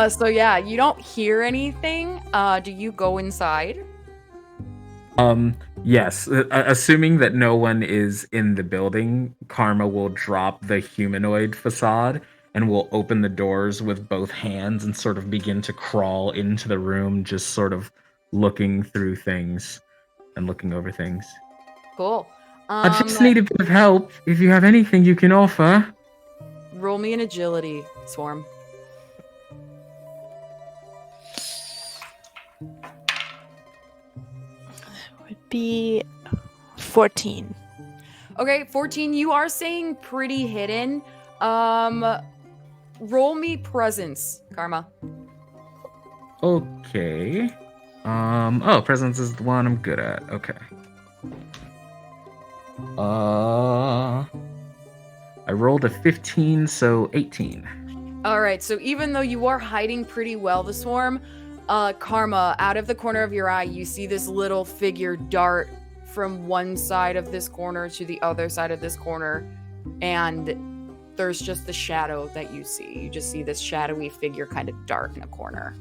So yeah, you don't hear anything. Do you go inside? Yes. Assuming that no one is in the building, Karma will drop the humanoid facade and will open the doors with both hands and sort of begin to crawl into the room, just sort of looking through things and looking over things. Cool. I just need a bit of help. If you have anything you can offer. Roll me an agility, Swarm. Would be 14. Okay, 14. You are saying pretty hidden. Roll me presence, Karma. Okay. Presence is the one I'm good at. Okay. I rolled a 15, so 18. All right, so even though you are hiding pretty well, the Swarm, Karma, out of the corner of your eye, you see this little figure dart from one side of this corner to the other side of this corner, and there's just the shadow that you see. You just see this shadowy figure kind of dart in a corner.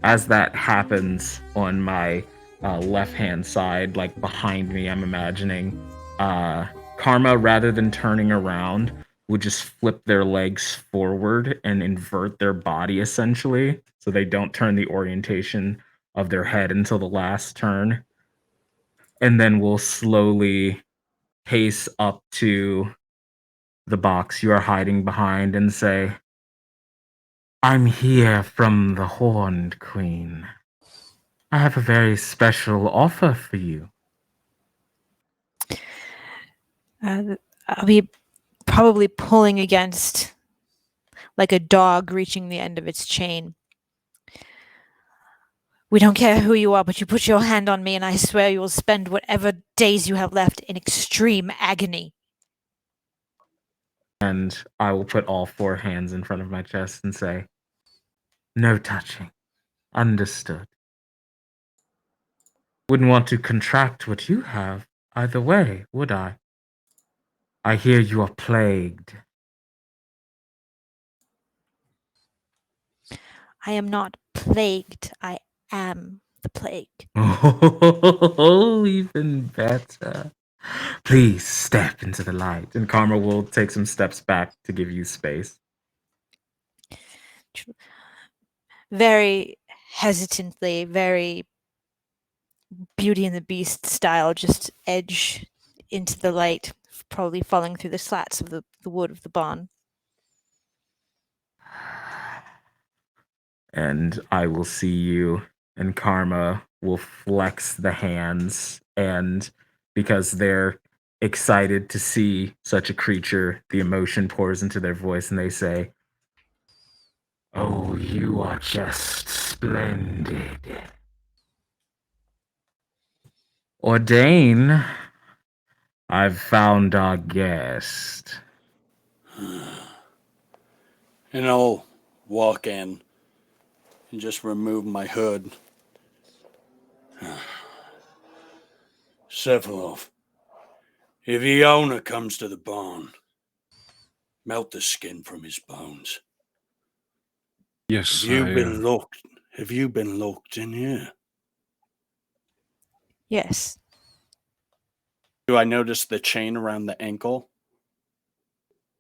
As that happens on my left-hand side, like behind me, I'm imagining, Karma, rather than turning around, would just flip their legs forward and invert their body, essentially, so they don't turn the orientation of their head until the last turn. And then we'll slowly pace up to the box you are hiding behind and say, "I'm here from the Horned Queen. I have a very special offer for you." I'll be probably pulling against like a dog reaching the end of its chain. "We don't care who you are, but you put your hand on me and I swear you will spend whatever days you have left in extreme agony." And I will put all four hands in front of my chest and say, "No touching. Understood. Wouldn't want to contract what you have either way, would I? I hear you are plagued." I am not plagued. I am the plague. Oh, even better. Please step into the light. And Karma will take some steps back to give you space. Very hesitantly, very Beauty and the Beast style, just edge into the light, probably falling through the slats of the wood of the barn. And I will see you, and Karma will flex the hands, and because they're excited to see such a creature, the emotion pours into their voice, and they say, "Oh, you are just splendid." Ordain, I've found our guest. And I'll walk in and just remove my hood. Sephiloth, if the owner comes to the barn, melt the skin from his bones. Yes, Have you been locked in here? Yes. Do I notice the chain around the ankle?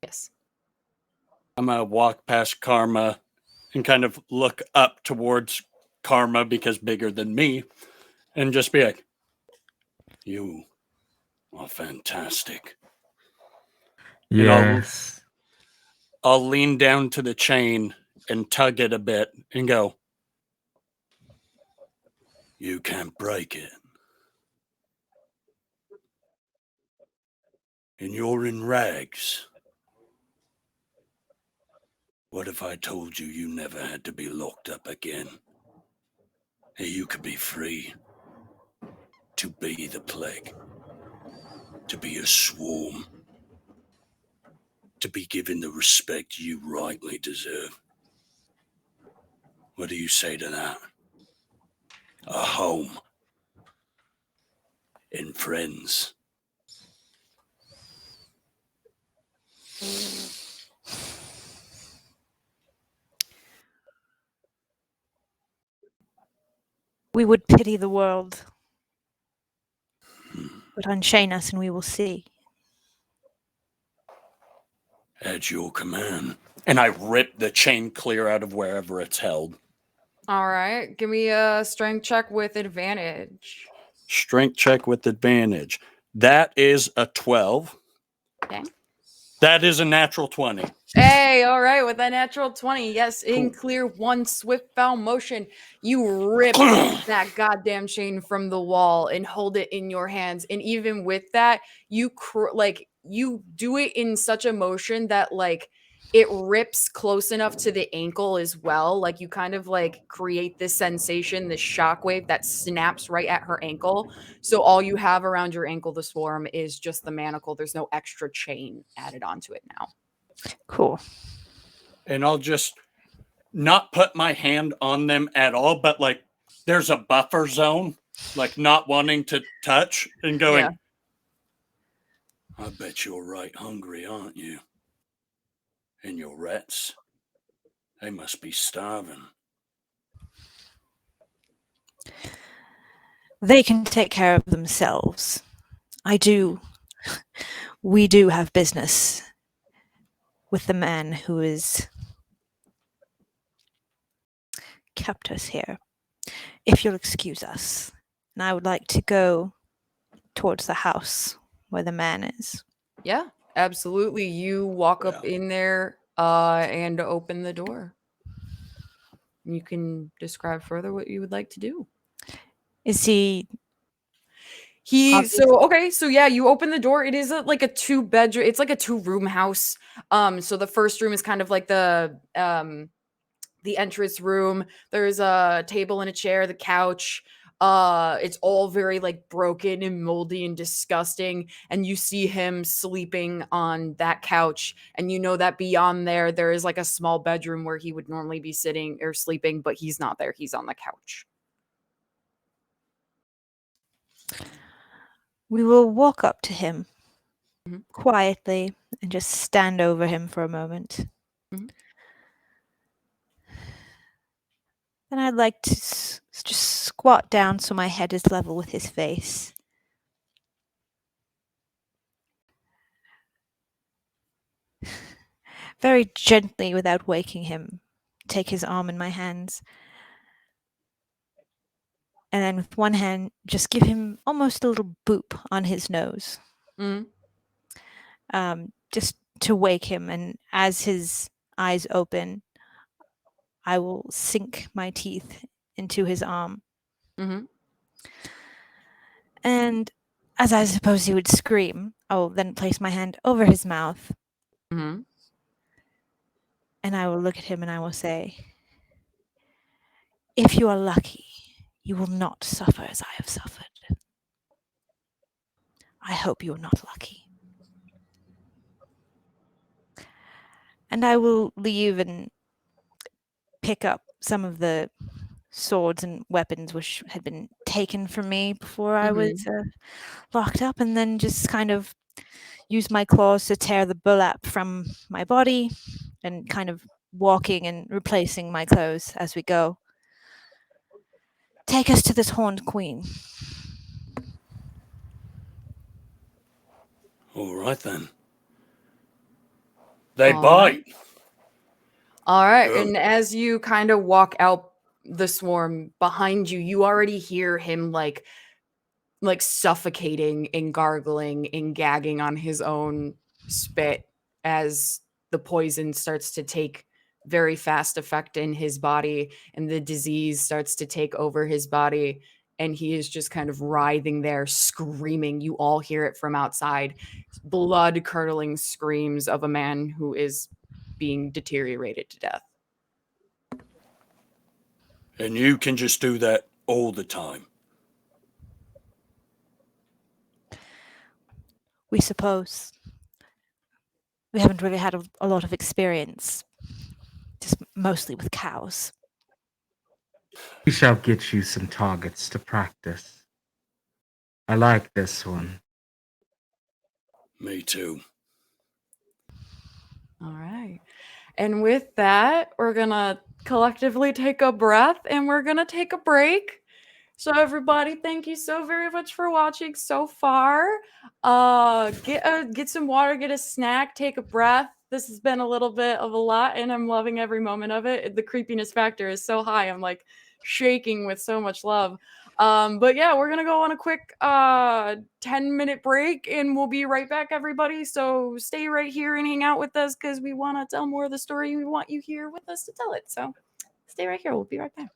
Yes. I'm gonna walk past Karma and kind of look up towards Karma because bigger than me, and just be like, "You are fantastic." And Yes. I'll lean down to the chain and tug it a bit and go, "You can't break it. And you're in rags. What if I told you you never had to be locked up again? And you could be free to be the plague, to be a swarm, to be given the respect you rightly deserve. What do you say to that? A home and friends." We would pity the world, but unchain us and we will see. At your command. And I rip the chain clear out of wherever it's held. All right. Give me a strength check with advantage. Strength check with advantage. That is a 12. Okay. That is a natural 20. Hey, all right, with that natural 20, yes, in Cool. clear one swift foul motion, you rip that goddamn chain from the wall and hold it in your hands. And even with that, you you do it in such a motion that like it rips close enough to the ankle as well. Like you kind of like create this sensation, this shockwave that snaps right at her ankle. So all you have around your ankle, the swarm, is just the manacle. There's no extra chain added onto it now. Cool. And I'll just not put my hand on them at all, but like there's a buffer zone, like not wanting to touch and going, Yeah. I bet you're right hungry, aren't you? And your rats, they must be starving. They can take care of themselves. We do have business with the man who has kept us here. If you'll excuse us, and I would like to go towards the house where the man is. Yeah, absolutely. You walk up in there and open the door. You can describe further what you would like to do. Is he So yeah, you open the door. It is like a two bedroom, it's like a 2-room house. So the first room is kind of like the entrance room. There's a table and a chair, the couch. It's all very like broken and moldy and disgusting. And you see him sleeping on that couch. And you know that beyond there is like a small bedroom where he would normally be sitting or sleeping, but he's not there. He's on the couch. We will walk up to him Mhm. quietly and just stand over him for a moment. Mhm. Then I'd like to just squat down so my head is level with his face. Very gently, without waking him, take his arm in my hands. And then with one hand, just give him almost a little boop on his nose. Mm. Just to wake him. And as his eyes open, I will sink my teeth into his arm. Mm-hmm. And as I suppose he would scream, I will then place my hand over his mouth. Mm-hmm. And I will look at him and I will say, if you are lucky, you will not suffer as I have suffered. I hope you are not lucky. And I will leave and pick up some of the swords and weapons which had been taken from me before I was locked up, and then just kind of use my claws to tear the burlap from my body and kind of walking and replacing my clothes as we go. Take us to this horned queen. All right then. They All bite. All right. Good. And as you kind of walk out the swarm behind you, you already hear him like suffocating and gargling and gagging on his own spit as the poison starts to take very fast effect in his body and the disease starts to take over his body, and he is just kind of writhing there screaming. You all hear it from outside, blood curdling screams of a man who is being deteriorated to death. And you can just do that all the time. We suppose. We haven't really had a lot of experience, just mostly with cows. We shall get you some targets to practice. I like this one. Me too. All right. And with that, we're going to collectively take a breath and we're going to take a break. So everybody, thank you so very much for watching so far. Get some water, get a snack, take a breath. This has been a little bit of a lot and I'm loving every moment of it. The creepiness factor is so high. I'm like shaking with so much love. But yeah, we're gonna go on a quick 10-minute break and we'll be right back, everybody. So stay right here and hang out with us because we want to tell more of the story. We want you here with us to tell it. So stay right here. We'll be right back.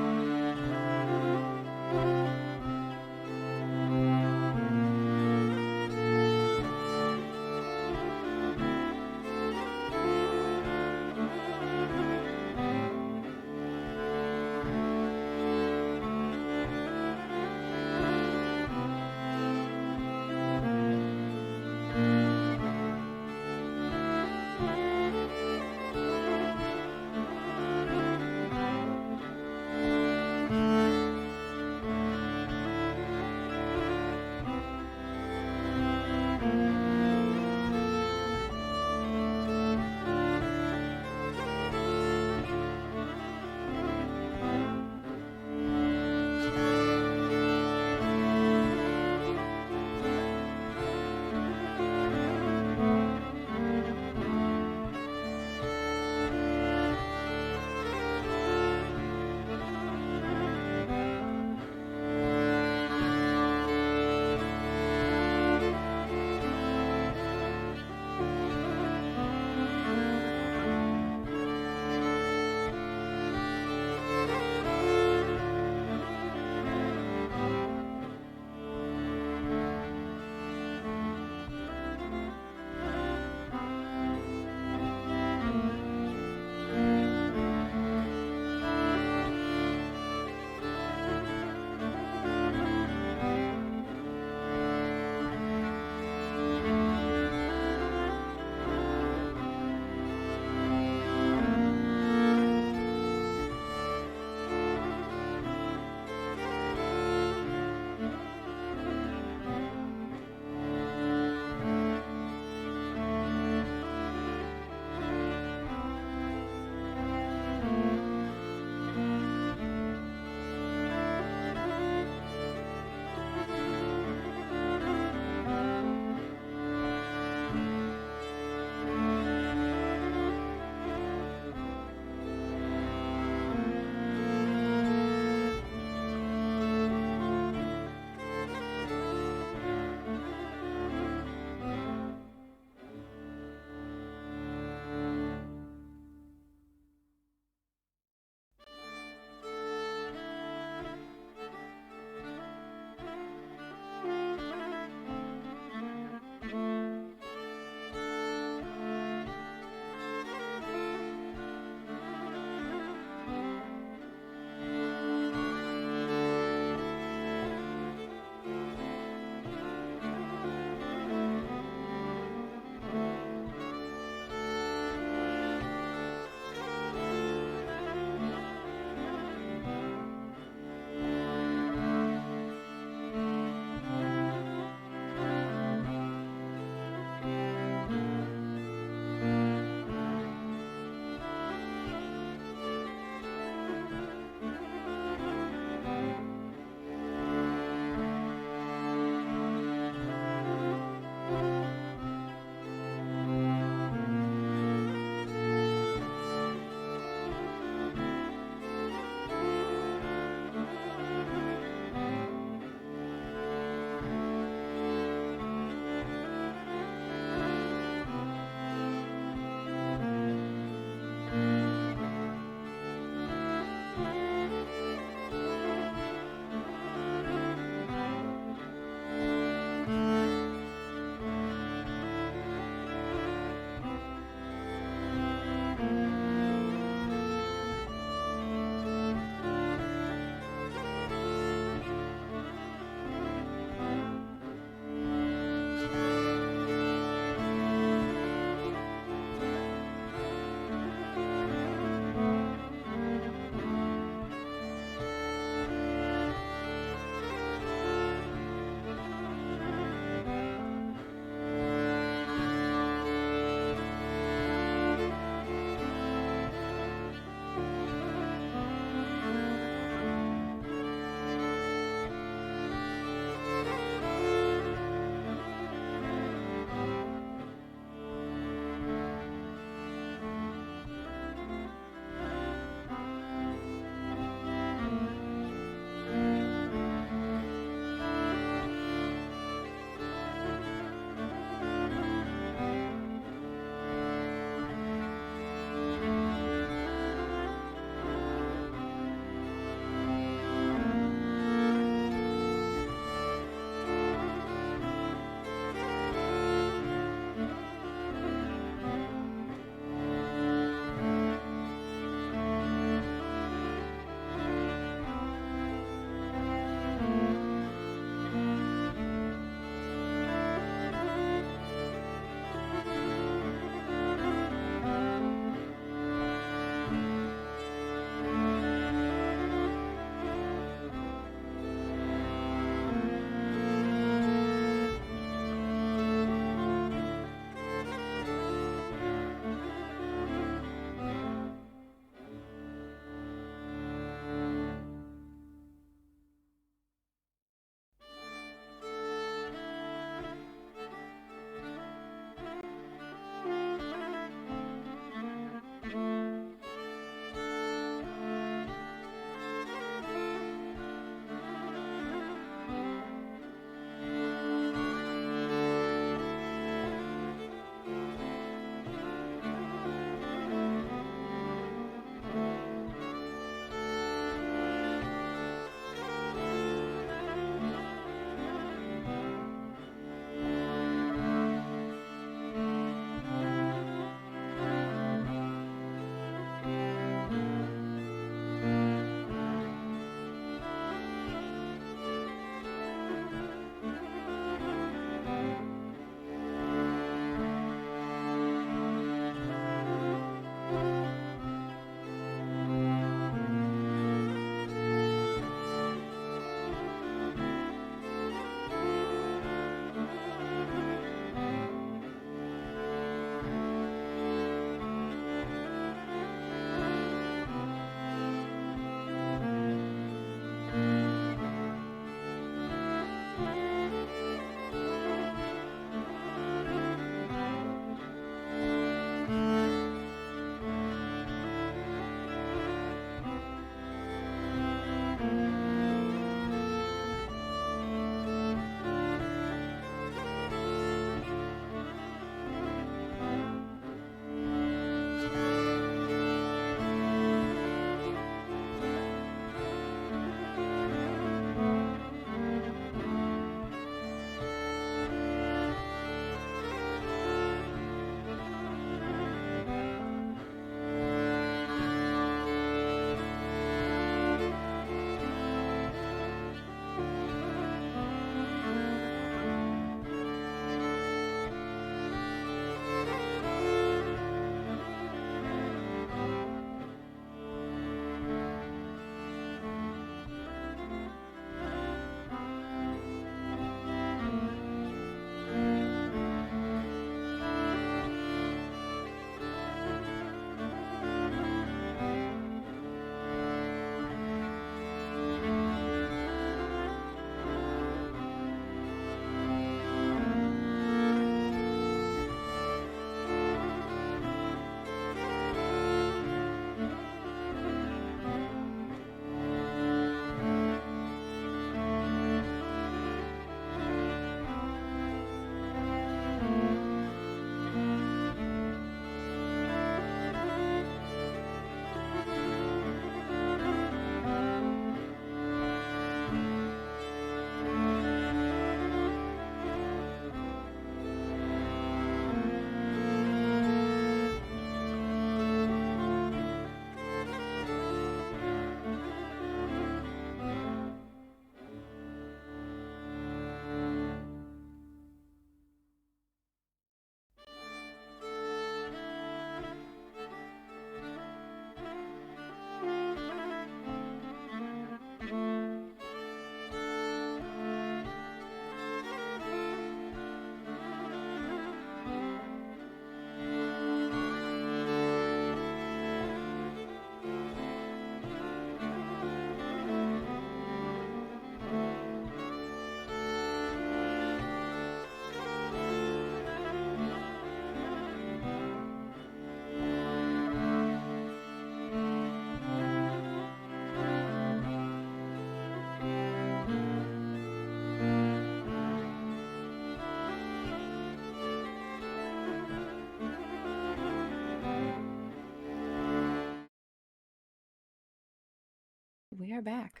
We are back.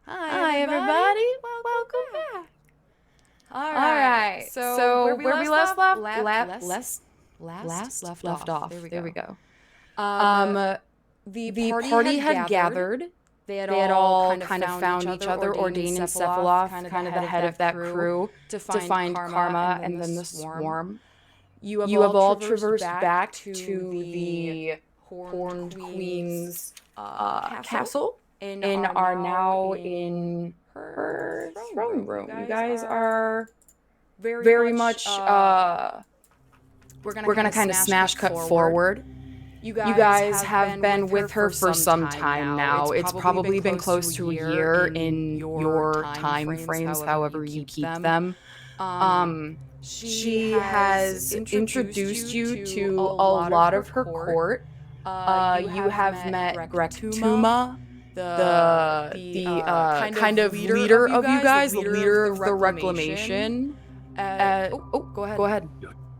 Hi, everybody. Welcome back. All right. So where we last left off. There we go. The party had gathered. They had all kind of found each other. Ordain and Sephiloth, kind of the head of that crew, to find Karma and then the swarm. You have all traversed back to the Horned Queen's castle and are now in her throne room. You guys are very much we're gonna kind of smash cut forward. You guys have been with her for some time now. It's probably been close to a year in your time frames, however you keep them. She has introduced you to a lot of her court. You have met Brickk, the kind of leader of you guys, the leader of the Reclamation. Go ahead.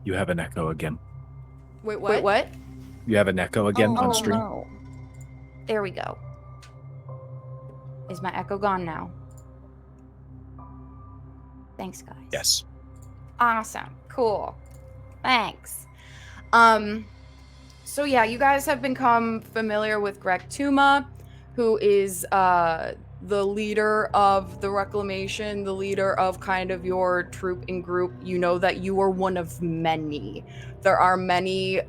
You have an echo again. Wait, what? You have an echo again on stream. No. There we go. Is my echo gone now? Thanks, guys. Yes. Awesome. Cool. Thanks. So yeah, you guys have become familiar with Brickk, who is the leader of the Reclamation, the leader of kind of your troop and group. You know that you are one of many. There are many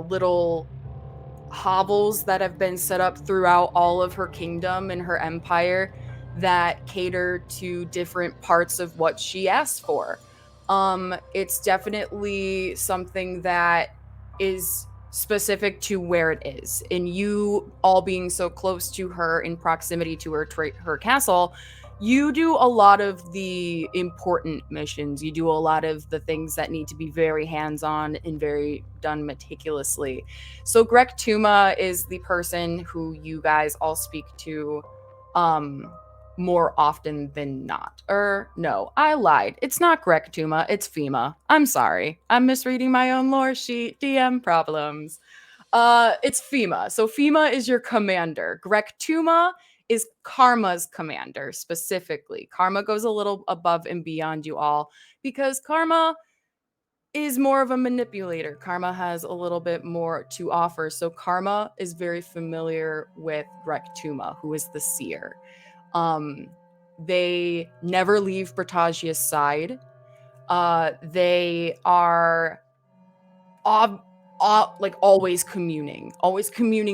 little hovels that have been set up throughout all of her kingdom and her empire that cater to different parts of what she asks for. It's definitely something that is specific to where it is. And you all being so close to her, in proximity to her castle, you do a lot of the important missions. You do a lot of the things that need to be very hands-on and very done meticulously. So Brickk is the person who you guys all speak to more often than not. No, I lied. It's not Brickk, it's Fema. I'm sorry. I'm misreading my own lore sheet. DM problems. It's Fema. So Fema is your commander. Brickk is Karma's commander, specifically. Karma goes a little above and beyond you all because Karma is more of a manipulator. Karma has a little bit more to offer. So Karma is very familiar with Brickk, who is the seer. They never leave Bretagia's side. They are like always communing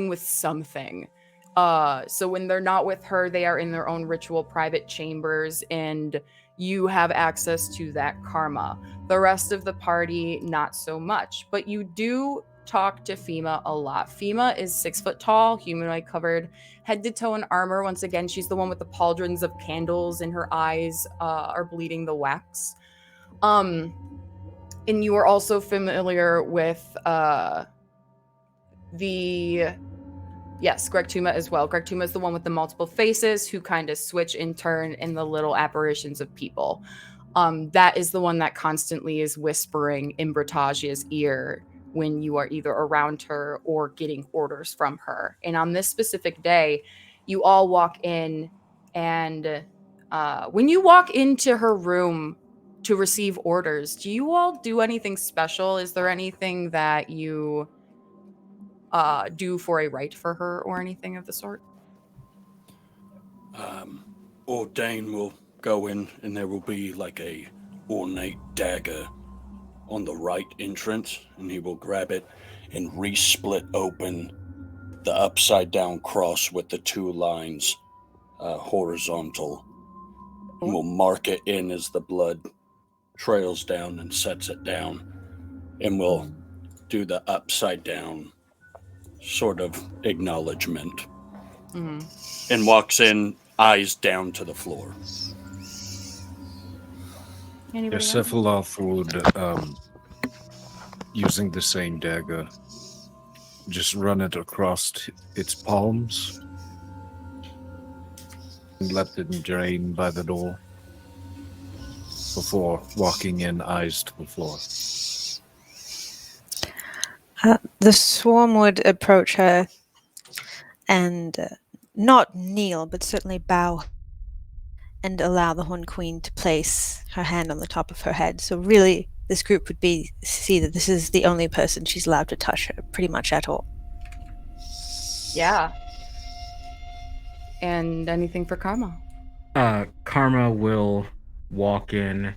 with something. So when they're not with her, they are in their own ritual private chambers, and you have access to that Karma. The rest of the party, not so much, but you do talk to Fema a lot. Fema is 6 foot tall, humanoid covered, head to toe in armor. Once again, she's the one with the pauldrons of candles, and her eyes are bleeding the wax. And you are also familiar with Brickk as well. Brickk is the one with the multiple faces who kind of switch in turn in the little apparitions of people. That is the one that constantly is whispering in Bretagia's ear when you are either around her or getting orders from her. And on this specific day, you all walk in, and when you walk into her room to receive orders, do you all do anything special? Is there anything that you do for a rite for her or anything of the sort? Ordain will go in, and there will be like a ornate dagger on the right entrance, and he will grab it and re-split open the upside down cross with the 2 lines horizontal, and will mark it in as the blood trails down and sets it down, and will do the upside down sort of acknowledgement, and walks in, eyes down to the floor. Yes, Sephiloth would, using the same dagger, just run it across its palms and let them drain by the door before walking in, eyes to the floor. The swarm would approach her and not kneel, but certainly bow and allow the Horned Queen to place her hand on the top of her head. So really, this group would see that this is the only person she's allowed to touch her, pretty much at all. Yeah. And anything for Karma? Karma will walk in,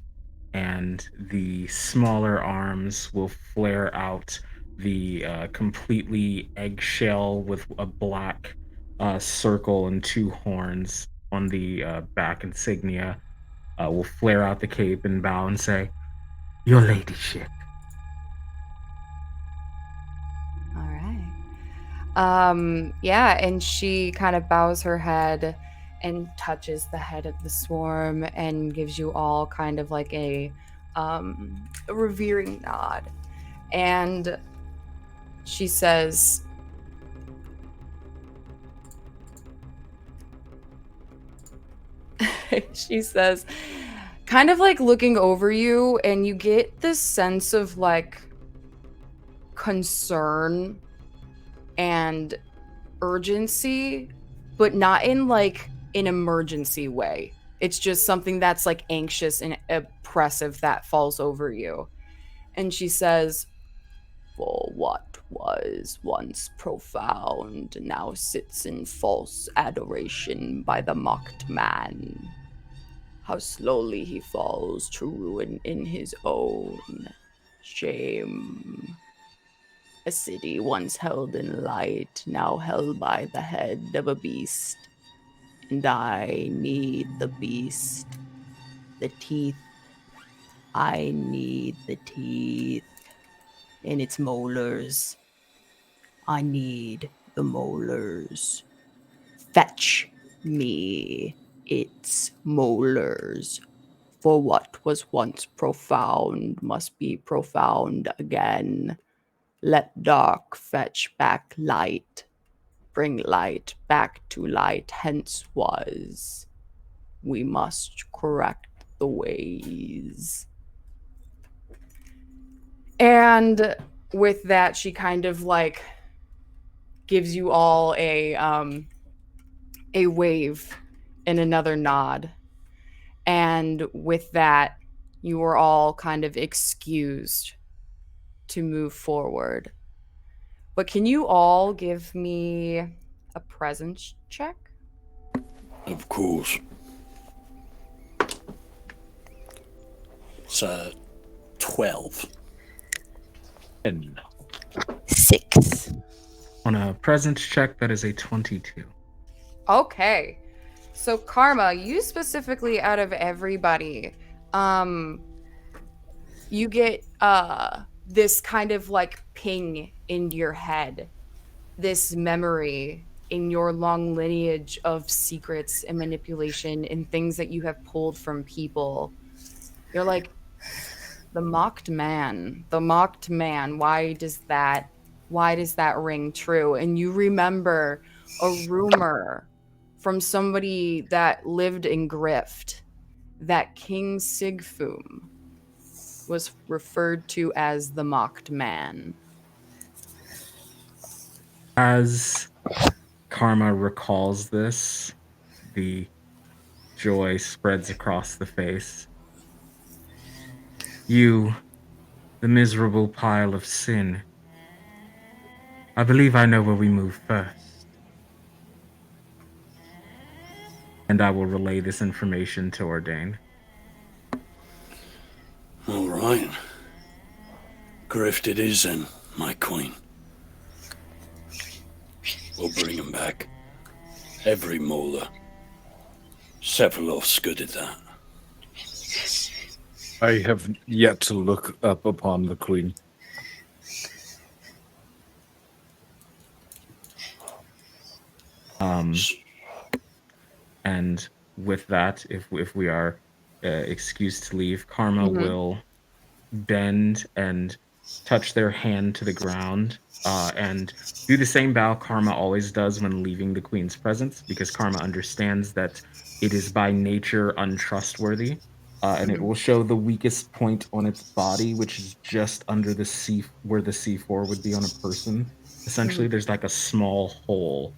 and the smaller arms will flare out. The completely eggshell with a black circle and two horns on the back insignia will flare out the cape and bow and say, "Your ladyship." All right. Yeah, and she kind of bows her head and touches the head of the swarm and gives you all kind of like a revering nod. And she says, kind of like looking over you, and you get this sense of like concern and urgency, but not in like an emergency way. It's just something that's like anxious and oppressive that falls over you. And she says, "For what was once profound now sits in false adoration by the mocked man. How slowly he falls to ruin in his own shame. A city once held in light, now held by the head of a beast. And I need the beast. The teeth. I need the teeth. In its molars. I need the molars. Fetch me its molars. For what was once profound must be profound again. Let dark fetch back light. Bring light back to light hence was. We must correct the ways." And with that, she kind of like gives you all a wave and another nod. And with that, you were all kind of excused to move forward. But can you all give me a presence check? Of course. It's 12. And 6. On a presence check, that is a 22. Okay. So Karma, you specifically out of everybody, you get this kind of like ping in your head, this memory in your long lineage of secrets and manipulation and things that you have pulled from people. You're like, the mocked man, why does that ring true? And you remember a rumor from somebody that lived in Grift that King Sigfum was referred to as the mocked man. As Karma recalls this, the joy spreads across the face. You, the miserable pile of sin. I believe I know where we move first. And I will relay this information to Ordain. All right. Grift it is then, my queen. We'll bring him back. Every molar. Sephiloth's good at that. I have yet to look up upon the queen. And with that, if we are excused to leave, Karma will bend and touch their hand to the ground and do the same bow Karma always does when leaving the queen's presence, because Karma understands that it is by nature untrustworthy, and it will show the weakest point on its body, which is just under the C, where the C4 would be on a person, Essentially, there's like a small hole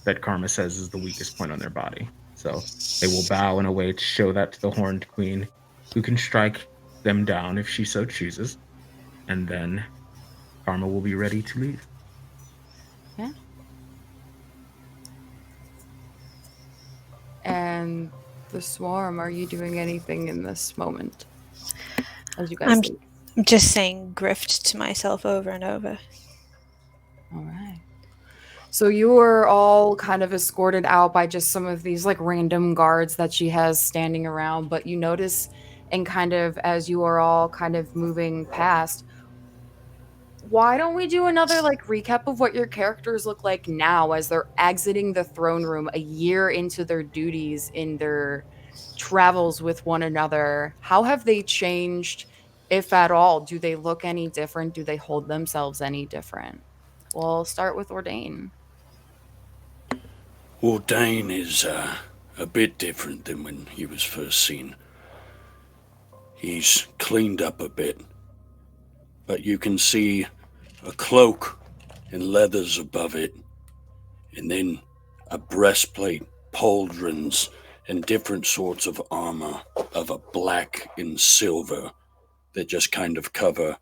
that Karma says is the weakest point on their body. So they will bow in a way to show that to the Horned Queen, who can strike them down if she so chooses. And then Karma will be ready to leave. Yeah. And the Swarm, are you doing anything in this moment? As you guys leave? I'm just saying grift to myself over and over. All right. So you were all kind of escorted out by just some of these like random guards that she has standing around, but you notice, and kind of as you are all kind of moving past, why don't we do another like recap of what your characters look like now as they're exiting the throne room a year into their duties in their travels with one another? How have they changed, if at all? Do they look any different? Do they hold themselves any different? We'll start with Ordain. Ordain is a bit different than when he was first seen. He's cleaned up a bit, but you can see a cloak and leathers above it, and then a breastplate, pauldrons, and different sorts of armor of a black and silver that just kind of cover,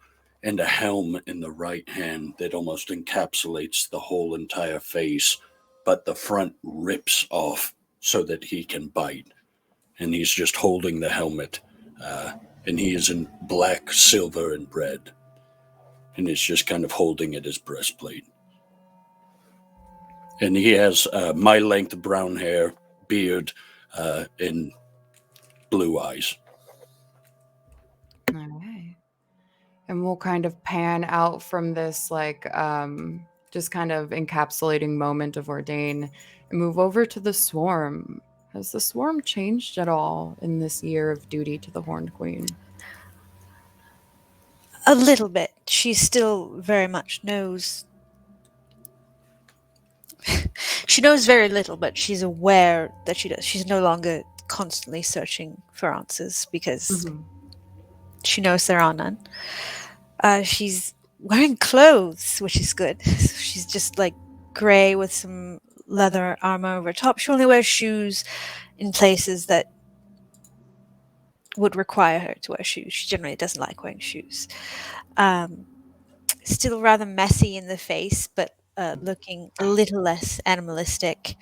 and a helm in the right hand that almost encapsulates the whole entire face, but the front rips off so that he can bite. And he's just holding the helmet, and he is in black, silver, and red. And he's just kind of holding it as breastplate. And he has my length brown hair, beard, and blue eyes. All right. And we'll kind of pan out from this, like, just kind of encapsulating moment of Ordain and move over to the Swarm. Has the Swarm changed at all in this year of duty to the Horned Queen? A little bit. She still very much knows. She knows very little, but she's aware that she does. She's no longer constantly searching for answers because she knows there are none. She's wearing clothes, which is good. She's just like gray with some leather armor over top. She only wears shoes in places that would require her to wear shoes. She generally doesn't like wearing shoes. Still rather messy in the face, but looking a little less animalistic.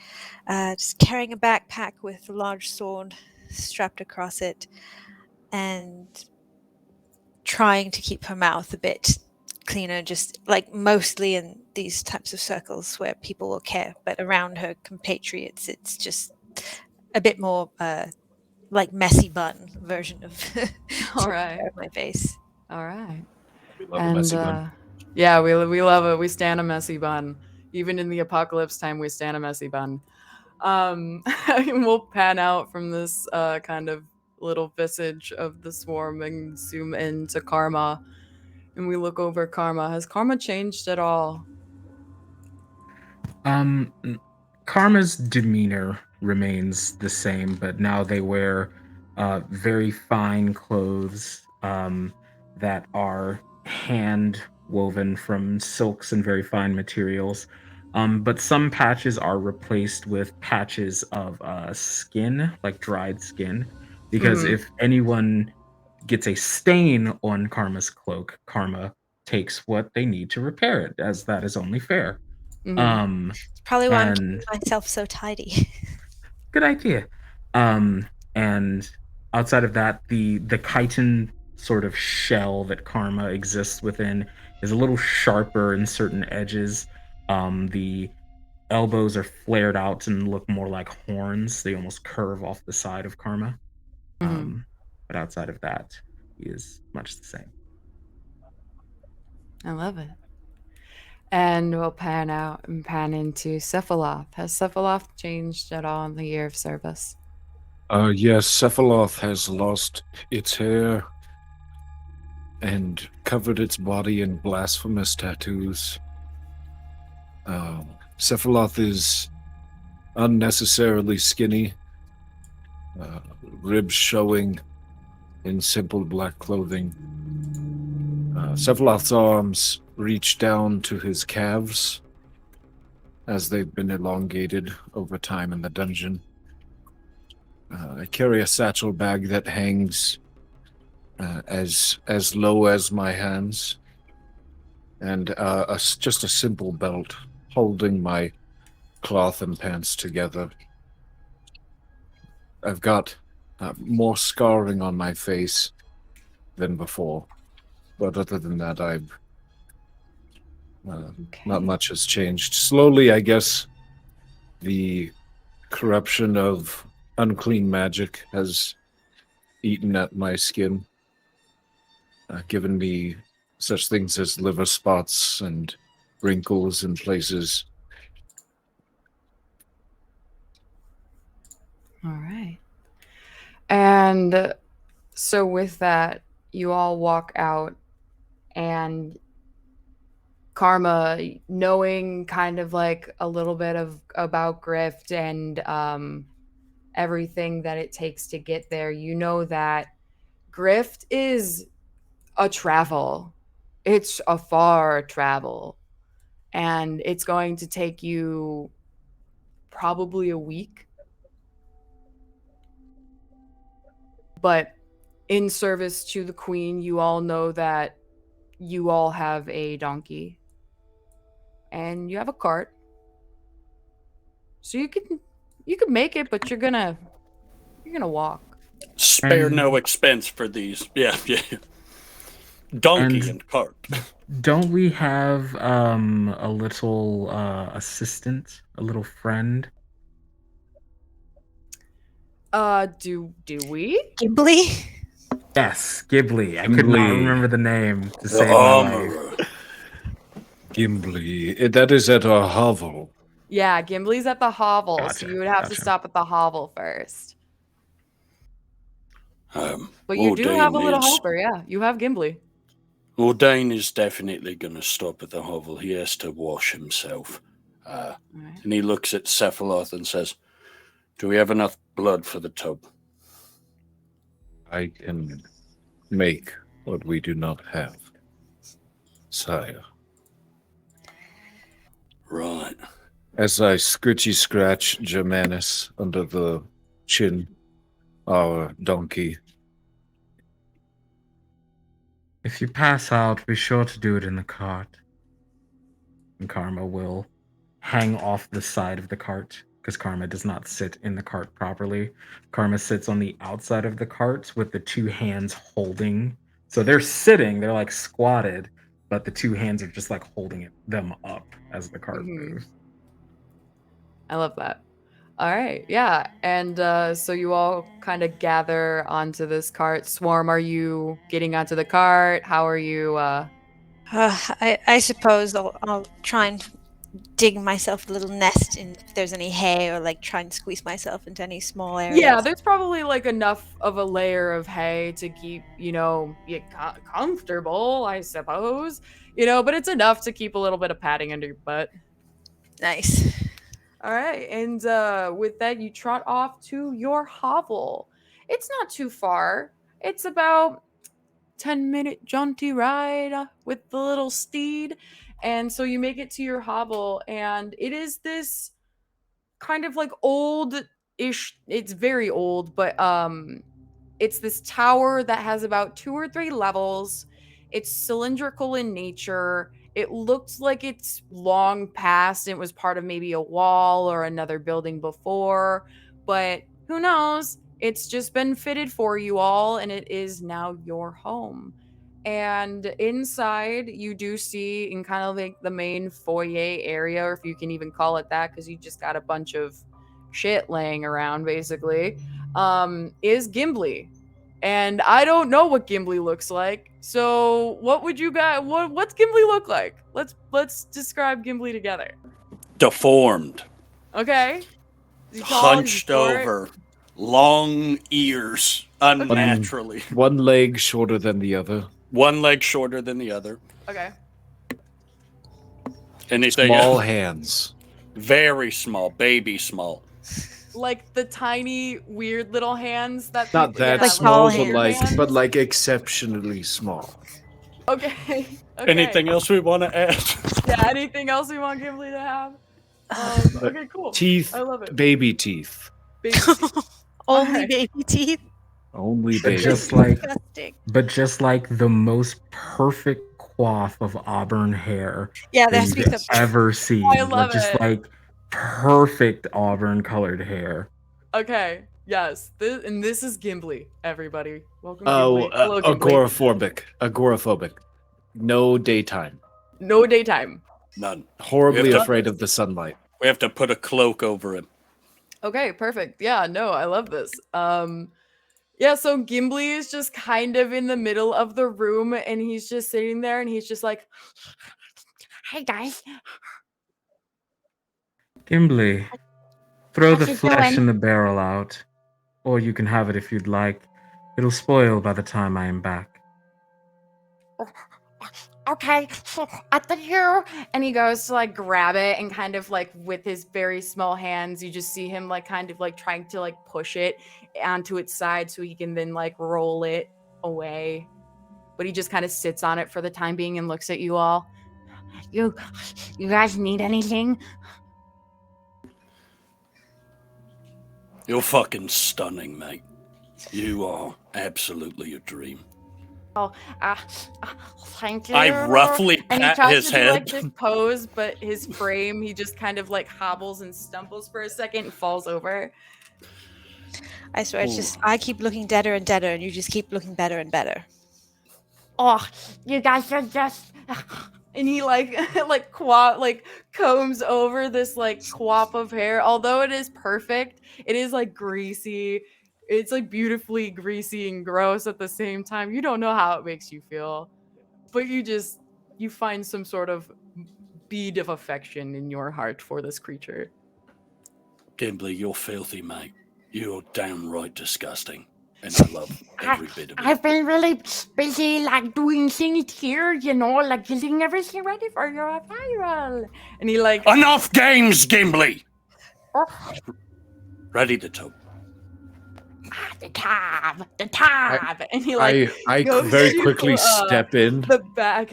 Just carrying a backpack with a large sword strapped across it, and trying to keep her mouth a bit cleaner, just like mostly in these types of circles where people will care, but around her compatriots, it's just a bit more like messy bun version of All right. my face. All right. We love a messy bun. Yeah, we love it. We stand a messy bun. Even in the apocalypse time, we stand a messy bun. We'll pan out from this kind of little visage of the Swarm and zoom into Karma. And we look over Karma. Has Karma changed at all? Karma's demeanor remains the same, but now they wear very fine clothes that are hand woven from silks and very fine materials. But some patches are replaced with patches of skin, like dried skin, because if anyone gets a stain on Karma's cloak, Karma takes what they need to repair it, as that is only fair. It's probably why I'm and- keeping myself so tidy. Good idea. And outside of that, the chitin sort of shell that Karma exists within is a little sharper in certain edges. The elbows are flared out and look more like horns. They almost curve off the side of Karma. But outside of that, he is much the same. I love it. And we'll pan out and pan into Sephiloth. Has Sephiloth changed at all in the year of service? Yes, Sephiloth has lost its hair and covered its body in blasphemous tattoos. Sephiloth is unnecessarily skinny, ribs showing in simple black clothing. Sephiloth's arms reach down to his calves as they've been elongated over time in the dungeon. I carry a satchel bag that hangs as low as my hands, and just a simple belt holding my cloth and pants together. I've got more scarring on my face than before, but other than that, not much has changed. Slowly, I guess, the corruption of unclean magic has eaten at my skin, given me such things as liver spots and wrinkles in places. All right. And so with that, you all walk out, and Karma, knowing kind of like a little bit about Grift and everything that it takes to get there, you know that Grift is a travel. It's a far travel. And it's going to take you probably a week. But in service to the queen, you all know that you all have a donkey. And you have a cart. So you could make it, but you're gonna walk. Spare no expense for these. Yeah. Donkey and cart. Don't we have a little assistant, a little friend? Do we? Ghibli? Yes, Ghibli. I could not remember the name to save my life. Gimli. That is at our hovel. Yeah, Gimbli's at the hovel, Gotcha, so you would have to stop at the hovel first. But you do have a little helper, yeah. You have Gimli. Ordain is definitely going to stop at the hovel. He has to wash himself. Right. And he looks at Sephiloth and says, "Do we have enough blood for the tub?" I can make what we do not have, sire. Right. As I scritchy scratch Germanus under the chin, our donkey. If you pass out, be sure to do it in the cart. And Karma will hang off the side of the cart, because Karma does not sit in the cart properly. Karma sits on the outside of the cart with the two hands holding. So they're sitting, they're like squatted, but the two hands are just like holding them up as the cart moves. I love that. All right, yeah. And so you all kind of gather onto this cart. Swarm, are you getting onto the cart? How are you? I suppose I'll try and dig myself a little nest and if there's any hay, or like try and squeeze myself into any small areas. Yeah, there's probably like enough of a layer of hay to keep, you comfortable, I suppose. But it's enough to keep a little bit of padding under your butt. Nice. All right, and with that, you trot off to your hovel. It's not too far. It's about 10-minute jaunty ride with the little steed. And so you make it to your hovel, and it is this kind of like old-ish, it's very old, but it's this tower that has about 2 or 3 levels. It's cylindrical in nature. It looks like it's long past. It was part of maybe a wall or another building before, but who knows? It's just been fitted for you all, and it is now your home. And inside, you do see in kind of like the main foyer area, or if you can even call it that, because you just got a bunch of shit laying around, basically, is Gimli. And I don't know what Gimli looks like. So what would you guys, what's Gimli look like? Let's describe Gimli together. Deformed. Okay. Is he tall? Hunched over. Long ears. Unnaturally. One leg shorter than the other. One leg shorter than the other. Okay. Anything Small else? hands. Very small. Baby small. Like the tiny, weird little hands that Not people- that Like small, tall but hands. like exceptionally small. Okay. Anything else we want to add? Yeah, anything else we want Gimli to have? Okay, cool. Teeth, I love it. baby teeth. Baby teeth. Only Alright. baby teeth. Only But baby. just like Disgusting. the most perfect coif of auburn hair Yeah, that there has to you be could some. ever see. I love just it. like perfect auburn colored hair. Okay. Yes. This is Gimli, everybody. Welcome, Oh, Gimli. Hello, Gimli. agoraphobic. No daytime. No daytime. None. Horribly We have to- afraid of the sunlight. We have to put a cloak over him. Okay, perfect. Yeah, no, I love this. Yeah, so Gimli is just kind of in the middle of the room and he's just sitting there and he's just like, "Hey guys, Gimli, throw How's the it flesh going? in the barrel out, or you can have it if you'd like. It'll spoil by the time I am back. Okay, I thought you. And he goes to like grab it and kind of like with his very small hands, you just see him like kind of like trying to like push it onto its side so he can then like roll it away. But he just kind of sits on it for the time being and looks at you all. You guys need anything? You're fucking stunning, mate. You are absolutely a dream. Thank you. I roughly And he pat tries his to do head. like this pose, but his frame, he just kind of like hobbles and stumbles for a second and falls over. I swear, it's just I keep looking deader and deader, and you just keep looking better and better. Oh, you guys are just. and he like combs over this like quap of hair. Although it is perfect, it is like greasy. It's like beautifully greasy and gross at the same time. You don't know how it makes you feel, but you find some sort of bead of affection in your heart for this creature. Gimli, you're filthy, mate. You're downright disgusting. And I love every bit of it. I've been really busy, like doing things here, you know, like getting everything ready for your viral. And he like Enough games, Gimli! Oh, Ready to talk. the tab, and he like I goes very to, quickly step in. the back.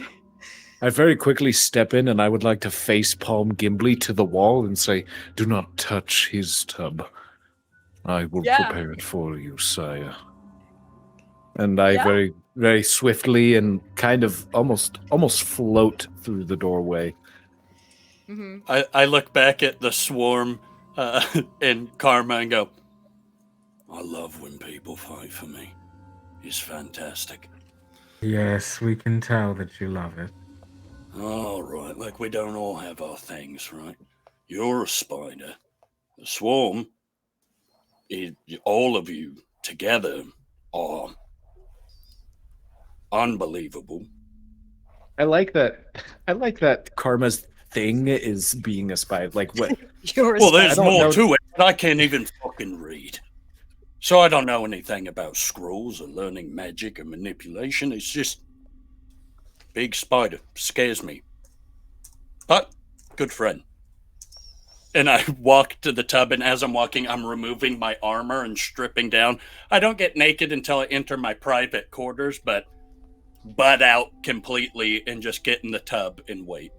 I very quickly step in, and I would like to face palm Gimli to the wall and say, "Do not touch his tub. I will Yeah. prepare it for you, sire." And I Yeah. very, very swiftly and kind of almost float through the doorway. Mm-hmm. I look back at the swarm and Karma and go, I love when people fight for me. It's fantastic. Yes, we can tell that you love it. All right, like we don't all have our things, right? You're a spider. The swarm, all of you together are unbelievable. I like that Karma's thing is being a spy. Like what? Well, there's I don't more know. to it, but I can't even fucking read. So I don't know anything about scrolls or learning magic or manipulation. It's just big spider. Scares me. But good friend. And I walk to the tub, and as I'm walking, I'm removing my armor and stripping down. I don't get naked until I enter my private quarters, but butt out completely and just get in the tub and wait.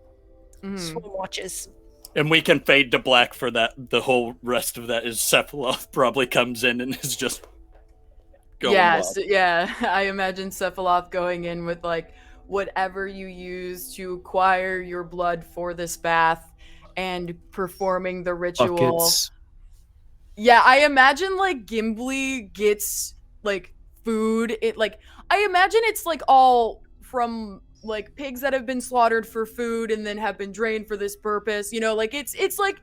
Mm-hmm. Swarm watches. And we can fade to black for that. The whole rest of that is Sephiloth probably comes in and is just going wild. Yeah. I imagine Sephiloth going in with like whatever you use to acquire your blood for this bath and performing the ritual. Buckets. Yeah, I imagine like Gimli gets like food. I imagine it's like all from like pigs that have been slaughtered for food and then have been drained for this purpose. You know, like it's like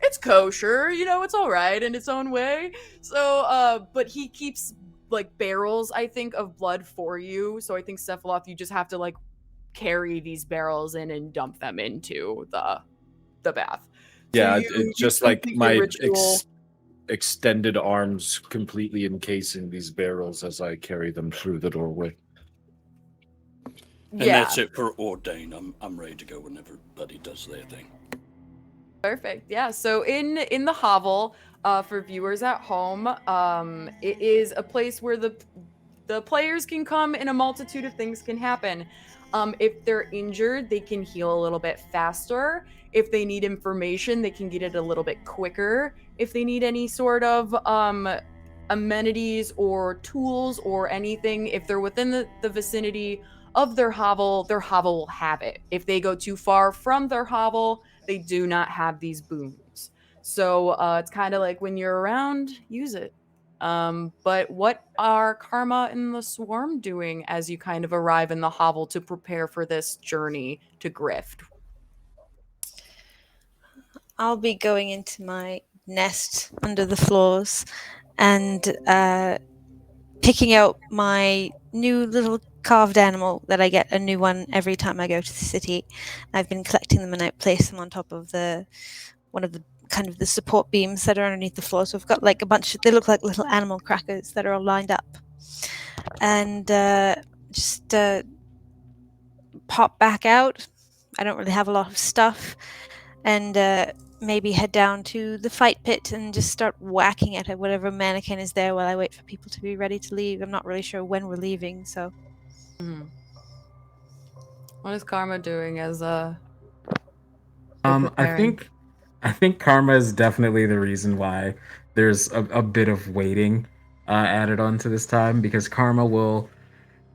it's kosher, you know, it's all right in its own way. So but he keeps like barrels, I think, of blood for you. So I think Sephiloth, you just have to like carry these barrels in and dump them into the bath. Yeah, So it's just you like complete my your ritual. extended arms completely encasing these barrels as I carry them through the doorway. And Yeah. that's it for Ordain. I'm ready to go when everybody does their thing. Perfect. Yeah. So in the hovel, for viewers at home, it is a place where the players can come and a multitude of things can happen. If they're injured, they can heal a little bit faster. If they need information, they can get it a little bit quicker. If they need any sort of amenities or tools or anything, if they're within the vicinity of their hovel will have it. If they go too far from their hovel, they do not have these boons. So it's kind of like when you're around, use it. But what are Karma and the Swarm doing as you kind of arrive in the hovel to prepare for this journey to Grift? I'll be going into my nest under the floors and picking out my new little carved animal that I get a new one every time I go to the city. I've been collecting them and I place them on top of one of the kind of the support beams that are underneath the floor. So I've got like a bunch. They look like little animal crackers that are all lined up, and just pop back out. I don't really have a lot of stuff, and maybe head down to the fight pit and just start whacking at whatever mannequin is there while I wait for people to be ready to leave. I'm not really sure when we're leaving, so. What is Karma doing as a? I think karma is definitely the reason why there's a bit of waiting added onto this time, because karma will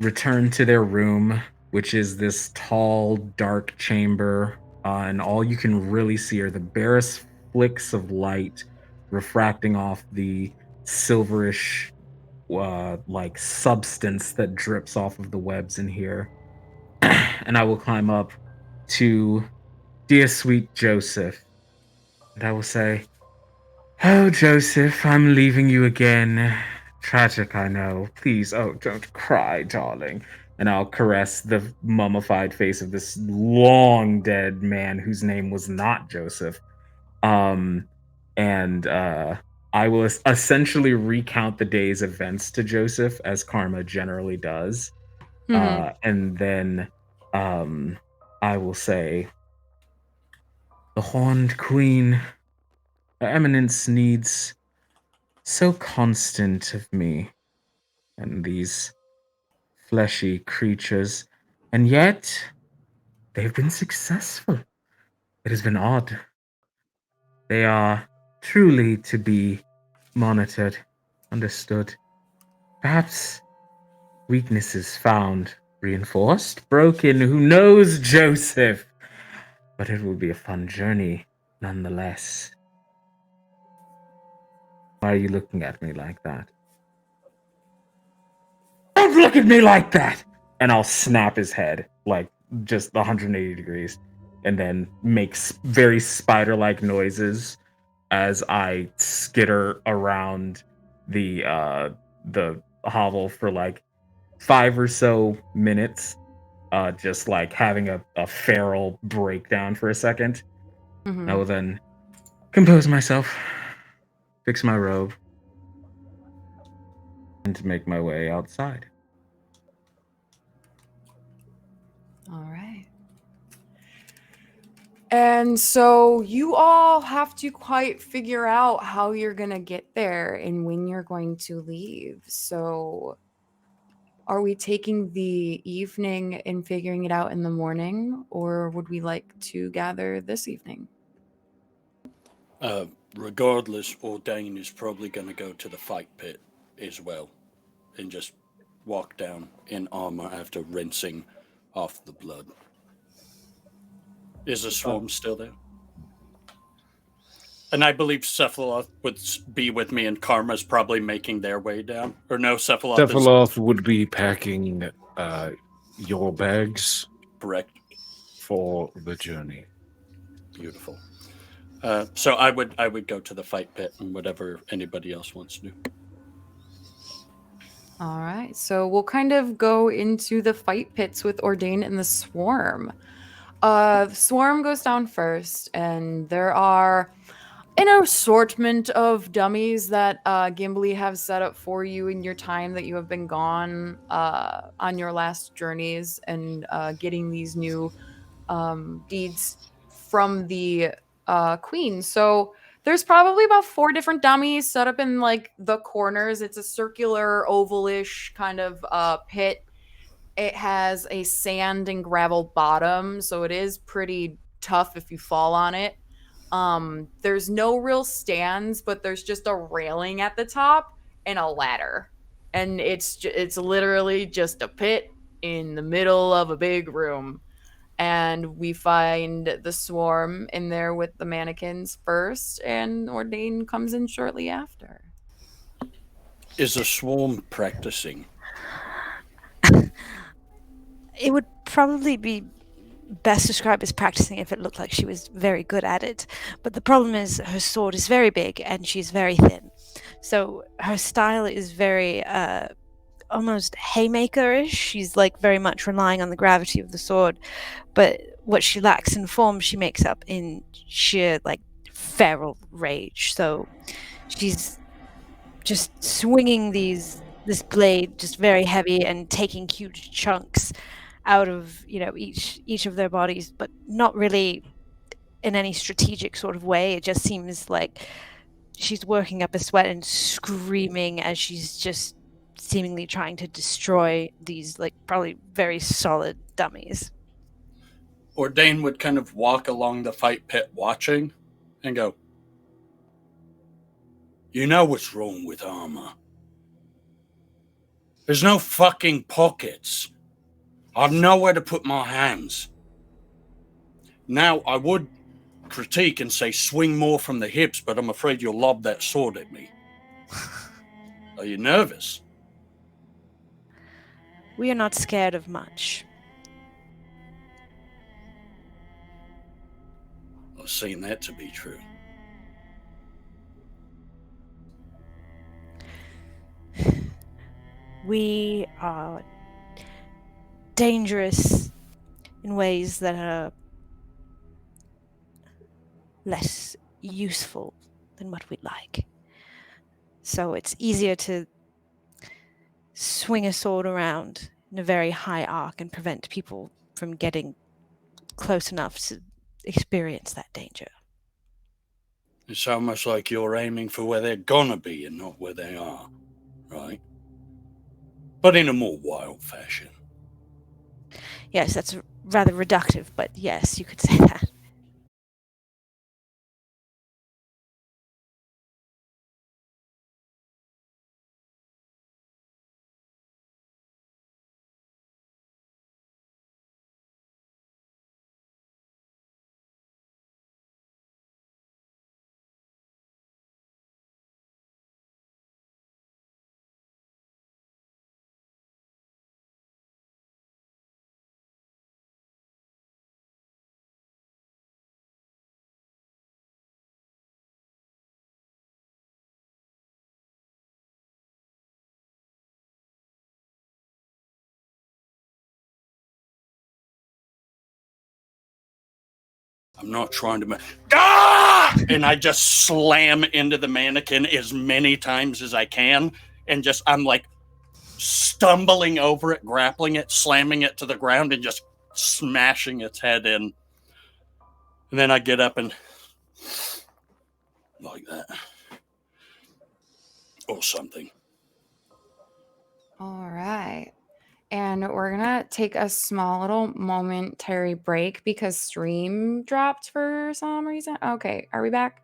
return to their room, which is this tall, dark chamber, and all you can really see are the barest flicks of light refracting off the silverish, like substance that drips off of the webs in here. And I will climb up to dear sweet Joseph, and I will say, "Oh, Joseph, I'm leaving you again. Tragic, I know. Please, oh, don't cry, darling." And I'll caress the mummified face of this long dead man whose name was not Joseph. Um, and I will essentially recount the day's events to Joseph, as karma generally does. And then I will say, "The Horned Queen, her eminence needs so constant of me and these fleshy creatures, and yet they've been successful. It has been odd. They are truly to be monitored, understood. Perhaps weaknesses found, reinforced, broken, who knows, Joseph? But it will be a fun journey, nonetheless." Why are you looking at me like that? Don't look at me like that! And I'll snap his head, like, just 180 degrees, and then makes very spider-like noises as I skitter around the hovel for like 5 or so minutes, just like having a feral breakdown for a second. I will then compose myself, fix my robe, and to make my way outside. All right. And so you all have to quite figure out how you're going to get there and when you're going to leave. So are we taking the evening and figuring it out in the morning, or would we like to gather this evening? Regardless, Ordain is probably going to go to the fight pit as well and just walk down in armor after rinsing off the blood. Is the swarm still there? And I believe Sephiloth would be with me, and Karma's probably making their way down. Or no, Sephiloth would be packing your bags. Correct. For the journey. Beautiful. So I would go to the fight pit and whatever anybody else wants to do. All right. So we'll kind of go into the fight pits with Ordain and the Swarm. The Swarm goes down first, and there are an assortment of dummies that Gimli have set up for you in your time that you have been gone on your last journeys and getting these new deeds from the queen. So there's probably about 4 different dummies set up in like the corners. It's a circular, ovalish kind of pit. it has a sand and gravel bottom, so it is pretty tough if you fall on it. There's no real stands, but there's just a railing at the top and a ladder. And it's literally just a pit in the middle of a big room. And we find the swarm in there with the mannequins first, and Ordain comes in shortly after. Is the swarm practicing? It would probably be best described as practicing if it looked like she was very good at it. But the problem is her sword is very big and she's very thin. So her style is very almost haymaker-ish. She's like very much relying on the gravity of the sword. But what she lacks in form, she makes up in sheer like feral rage. So she's just swinging this blade just very heavy and taking huge chunks out of each of their bodies, but not really in any strategic sort of way. It just seems like she's working up a sweat and screaming as she's just seemingly trying to destroy these like probably very solid dummies. Ordain would kind of walk along the fight pit watching and go, "You know what's wrong with armor? There's no fucking pockets. I've nowhere to put my hands. Now, I would critique and say swing more from the hips, but I'm afraid you'll lob that sword at me. Are you nervous?" We are not scared of much. I've seen that to be true. We are dangerous in ways that are less useful than what we'd like. So it's easier to swing a sword around in a very high arc and prevent people from getting close enough to experience that danger. It's almost like you're aiming for where they're gonna be and not where they are, right? But in a more wild fashion. Yes, that's rather reductive, but yes, you could say that. I'm not trying to... Ah! And I just slam into the mannequin as many times as I can. And just, I'm like stumbling over it, grappling it, slamming it to the ground, and just smashing its head in. And then I get up and... like that. Or something. All right. And we're going to take a small little momentary break because stream dropped for some reason. Okay. Are we back?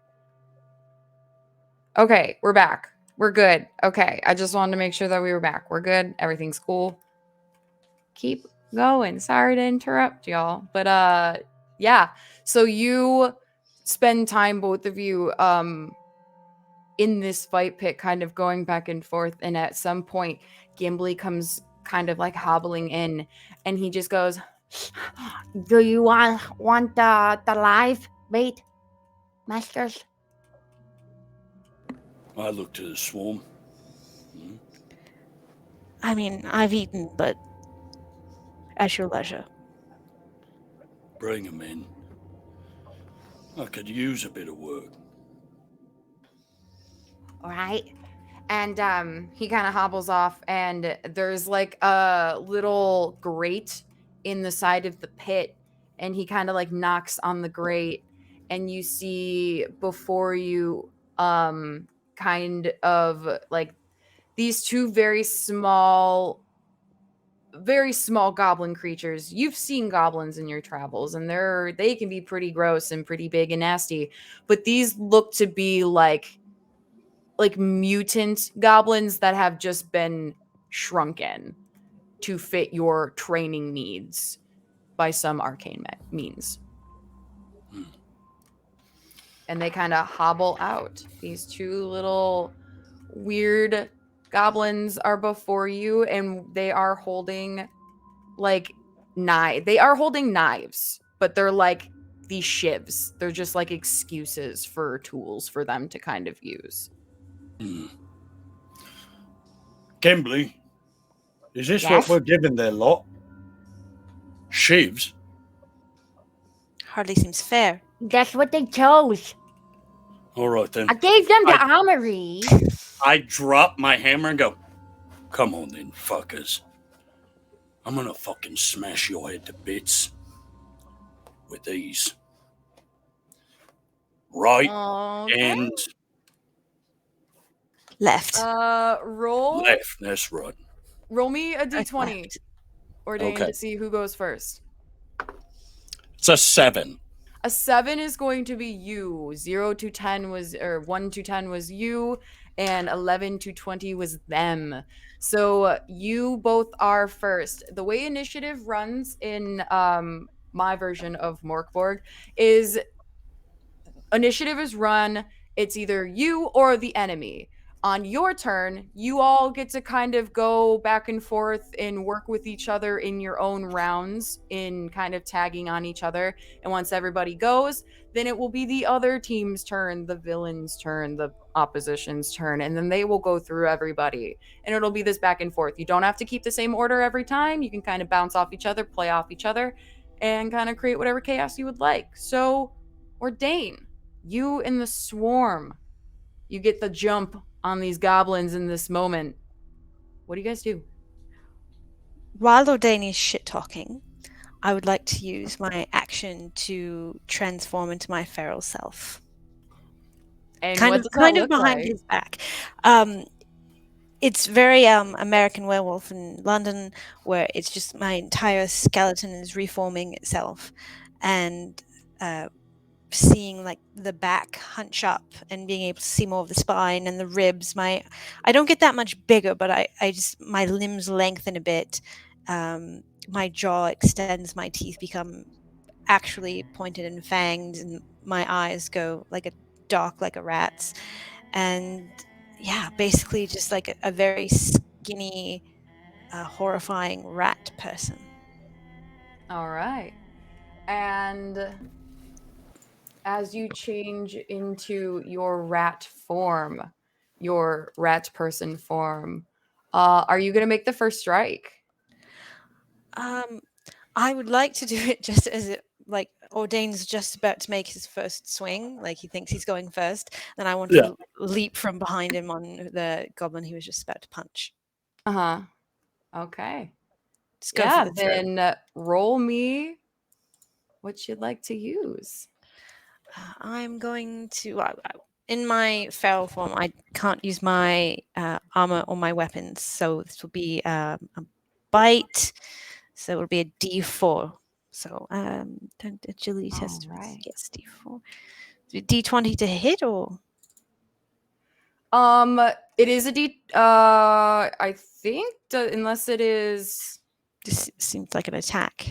Okay. We're back. We're good. Okay. I just wanted to make sure that we were back. We're good. Everything's cool. Keep going. Sorry to interrupt y'all. But yeah. So you spend time, both of you, in this fight pit, kind of going back and forth. And at some point, Gimli comes kind of like hobbling in, and he just goes, "Do you want the live bait, masters?" I look to the swarm. I mean, I've eaten, but at your leisure. Bring them in. I could use a bit of work. All right. And he kind of hobbles off, and there's like a little grate in the side of the pit, and he kind of like knocks on the grate, and you see before you kind of like these two very small very small goblin creatures. You've seen goblins in your travels, and they can be pretty gross and pretty big and nasty. But these look to be like mutant goblins that have just been shrunken to fit your training needs by some arcane means. And they kind of hobble out. These two little weird goblins are before you, and they are holding like They are holding knives, but they're like these shivs. They're just like excuses for tools for them to kind of use. Kimberly, is this Yes? what we're giving their lot? Shivs? Hardly seems fair. That's what they chose. All right then. I gave them the armory. I drop my hammer and go, come on then, fuckers. I'm gonna fucking smash your head to bits with these. Right and Left. Roll. left. That's right. Roll me a d20. Left. Ordain Okay. to see who goes first. It's a 7. A 7 is going to be you. 0 to 10 was, or 1 to 10 was you, and 11 to 20 was them. So you both are first. The way initiative runs in my version of Mork Borg is initiative is run, it's either you or the enemy. On your turn, you all get to kind of go back and forth and work with each other in your own rounds in kind of tagging on each other. And once everybody goes, then it will be the other team's turn, the villain's turn, the opposition's turn, and then they will go through everybody. And it'll be this back and forth. You don't have to keep the same order every time. You can kind of bounce off each other, play off each other, and kind of create whatever chaos you would like. So, Ordain, you in the swarm, you get the jump on these goblins in this moment. What do you guys do? While Ordain is shit talking, I would like to use my action to transform into my feral self. And Kind what of does that look behind like? his back. It's very American Werewolf in London, where it's just my entire skeleton is reforming itself, and seeing like the back hunch up and being able to see more of the spine and the ribs. I don't get that much bigger, but I just, my limbs lengthen a bit. My jaw extends, my teeth become actually pointed and fanged, and my eyes go like a rat's. And yeah, basically just like a very skinny, horrifying rat person. All right. And as you change into your rat form, your rat person form, are you going to make the first strike? I would like to do it just as it, like, Ordain's just about to make his first swing, like he thinks he's going first. Then I want to leap from behind him on the goblin he was just about to punch. Uh-huh. Okay. Just go for the throw. Then roll me what you'd like to use. I'm going to, in my feral form, I can't use my armor or my weapons, so this will be a bite. So it'll be a D4. So agility test. right. Yes, D4. D20 to hit, or? It is a D. I think unless it is. This seems like an attack.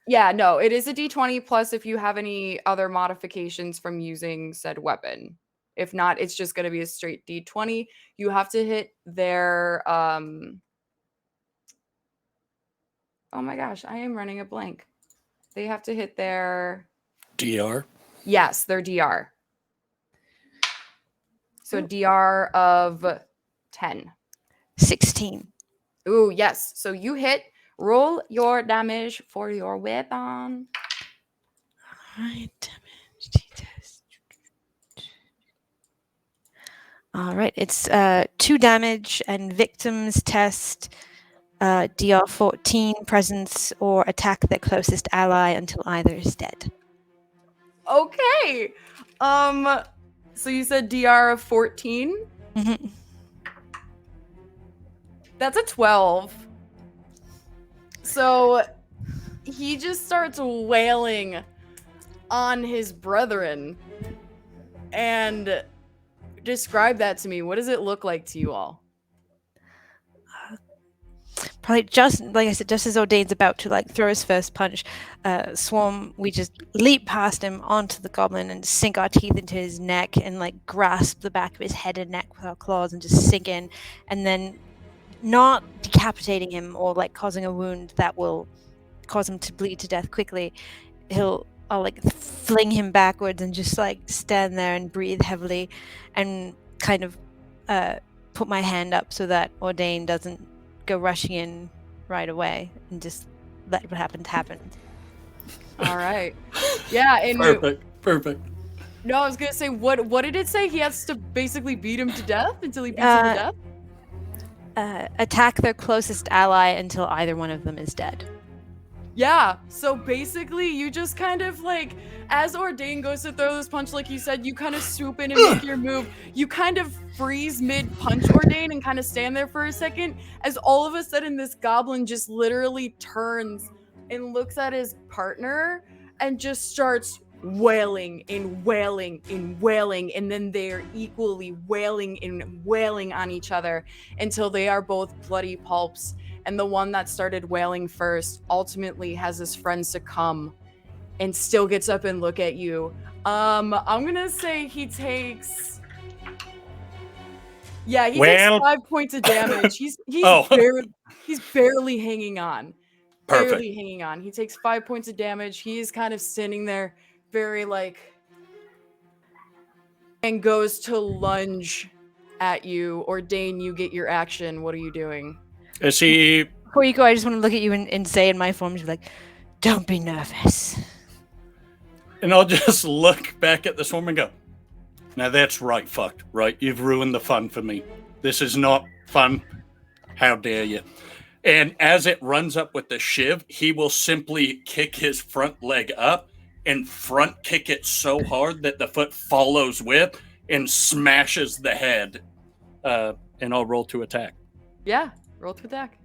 Yeah, no, it is a D20 plus if you have any other modifications from using said weapon. If not, it's just going to be a straight D20. You have to hit their oh my gosh, I am running a blank. They have to hit their DR? Yes, their DR. So DR of 10. 16. Ooh, yes. So you hit. Roll your damage for your weapon. Alright, damage. Alright, it's 2 damage and victims test DR 14, presence, or attack their closest ally until either is dead. Okay. So you said DR of 14? Mm-hmm. That's a 12. So he just starts wailing on his brethren. And describe that to me. What does it look like to you all? Probably just like I said, just as Ordain's about to like throw his first punch, Swarm, we just leap past him onto the goblin and sink our teeth into his neck and like grasp the back of his head and neck with our claws and just sink in, and then not decapitating him or like causing a wound that will cause him to bleed to death quickly. I'll like fling him backwards and just like stand there and breathe heavily and kind of put my hand up so that Ordain doesn't go rushing in right away and just let what happened happen. All right. Yeah, and Perfect. no, I was gonna say, what did it say? He has to basically beat him to death until he beats him to death? Attack their closest ally until either one of them is dead. Yeah, so basically you just kind of like, as Ordain goes to throw this punch, like you said, you kind of swoop in and make your move. You kind of freeze mid-punch Ordain and kind of stand there for a second, as all of a sudden this goblin just literally turns and looks at his partner and just starts wailing and wailing and wailing, and then they're equally wailing and wailing on each other until they are both bloody pulps. And the one that started wailing first ultimately has his friend succumb and still gets up and look at you. I'm gonna say he takes... Yeah, he takes 5 points of damage. He's barely hanging on. Perfect. Barely hanging on. He takes 5 points of damage. He's kind of standing there very like... and goes to lunge at you. Ordain, you get your action. What are you doing? Is he... Before you go, I just want to look at you and say in my form, just like, don't be nervous. And I'll just look back at the swarm and go, now that's right, fucked, right? You've ruined the fun for me. This is not fun. How dare you? And as it runs up with the shiv, he will simply kick his front leg up and front kick it so hard that the foot follows with and smashes the head. And I'll roll to attack. Yeah, roll to attack.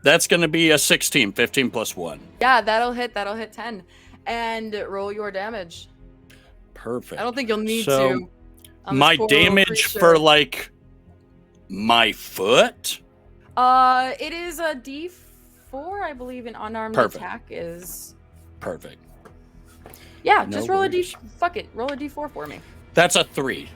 That's going to be a 16, 15 plus 1. Yeah, that'll hit 10. And roll your damage. Perfect. I don't think you'll need So, to. On this my poor little damage creature. for, like, my foot? It is a D4, I believe an unarmed Perfect. attack is. Perfect. Yeah, No just roll a D. worries. Fuck it, roll a D4 for me. That's a 3.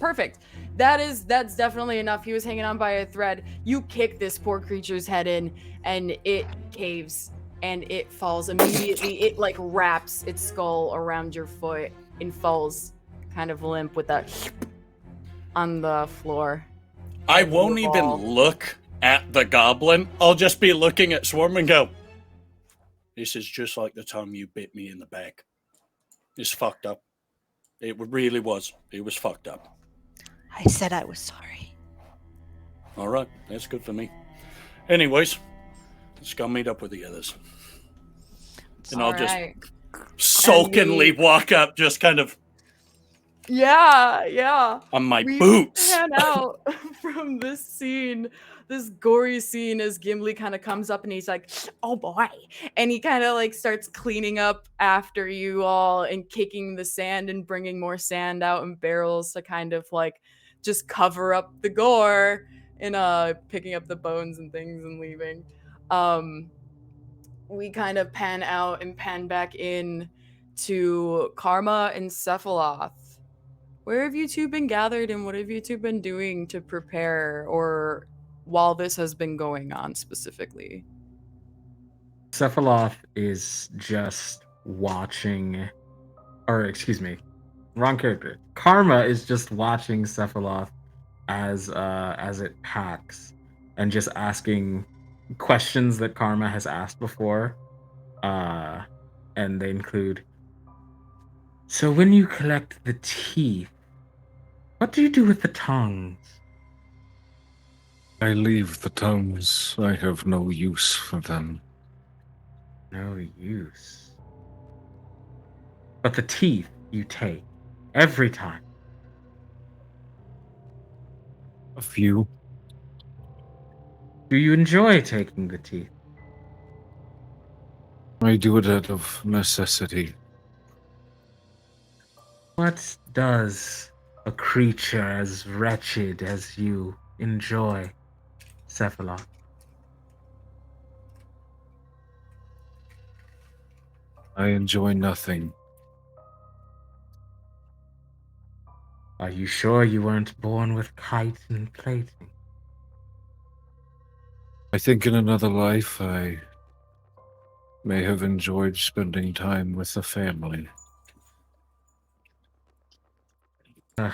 Perfect. That's definitely enough. He was hanging on by a thread. You kick this poor creature's head in, and it caves, and it falls immediately. It like wraps its skull around your foot and falls, kind of limp with that on the floor. I won't even look at the goblin. I'll just be looking at Swarm and go, this is just like the time you bit me in the back. It's fucked up. It really was. It was fucked up. I said I was sorry. All right, that's good for me. Anyways, let's go meet up with the others. And I'll just sulkily walk up, just kind of Yeah. on my We boots. pan out from this scene, this gory scene, as Gimli kind of comes up and he's like, oh boy. And he kind of like starts cleaning up after you all and kicking the sand and bringing more sand out in barrels to kind of like just cover up the gore and picking up the bones and things and leaving. We kind of pan out and pan back in to Karma and Sephiloth. Where have you two been gathered and what have you two been doing to prepare, or while this has been going on specifically? Sephiloth is just watching, or excuse me, wrong character. Karma is just watching Sephiloth as it packs and just asking questions that Karma has asked before. And they include, so when you collect the teeth, what do you do with the tongues? I leave the tongues. I have no use for them. No use. But the teeth you take every time. A few. Do you enjoy taking the teeth? I do it out of necessity. What does a creature as wretched as you enjoy, Sephiloth? I enjoy nothing. Are you sure you weren't born with kite and plating? I think in another life I may have enjoyed spending time with the family. Ugh,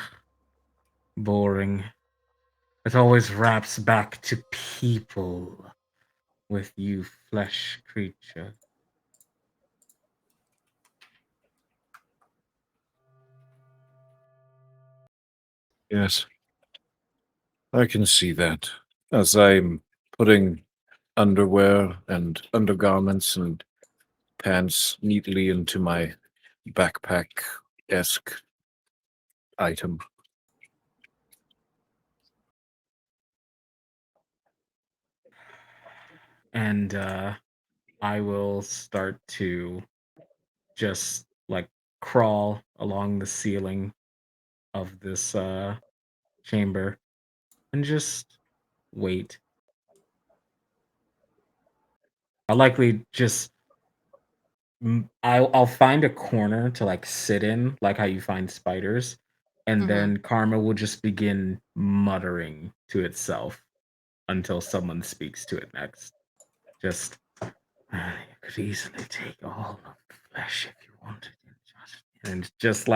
boring. It always wraps back to people with you flesh creature. Yes, I can see that. As I'm putting underwear and undergarments and pants neatly into my backpack-esque item. And I will start to just like crawl along the ceiling of this chamber and just wait. I'll likely just I'll find a corner to like sit in, like how you find spiders, and Mhm. then Karma will just begin muttering to itself until someone speaks to it next. Just you could easily take all of the flesh if you wanted, and just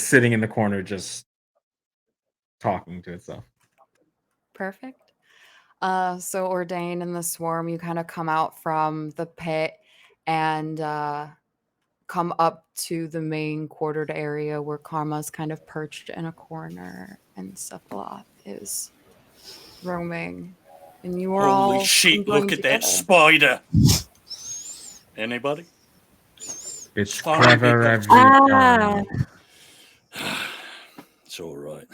sitting in the corner, just talking to itself. Perfect. So Ordain and the swarm, you kind of come out from the pit and come up to the main quartered area where Karma's kind of perched in a corner and Sephiloth is roaming. And you are Holy all shit, conjoined look at that together. spider. Anybody? It's Fine, clever people. every Ah, time. It's all right.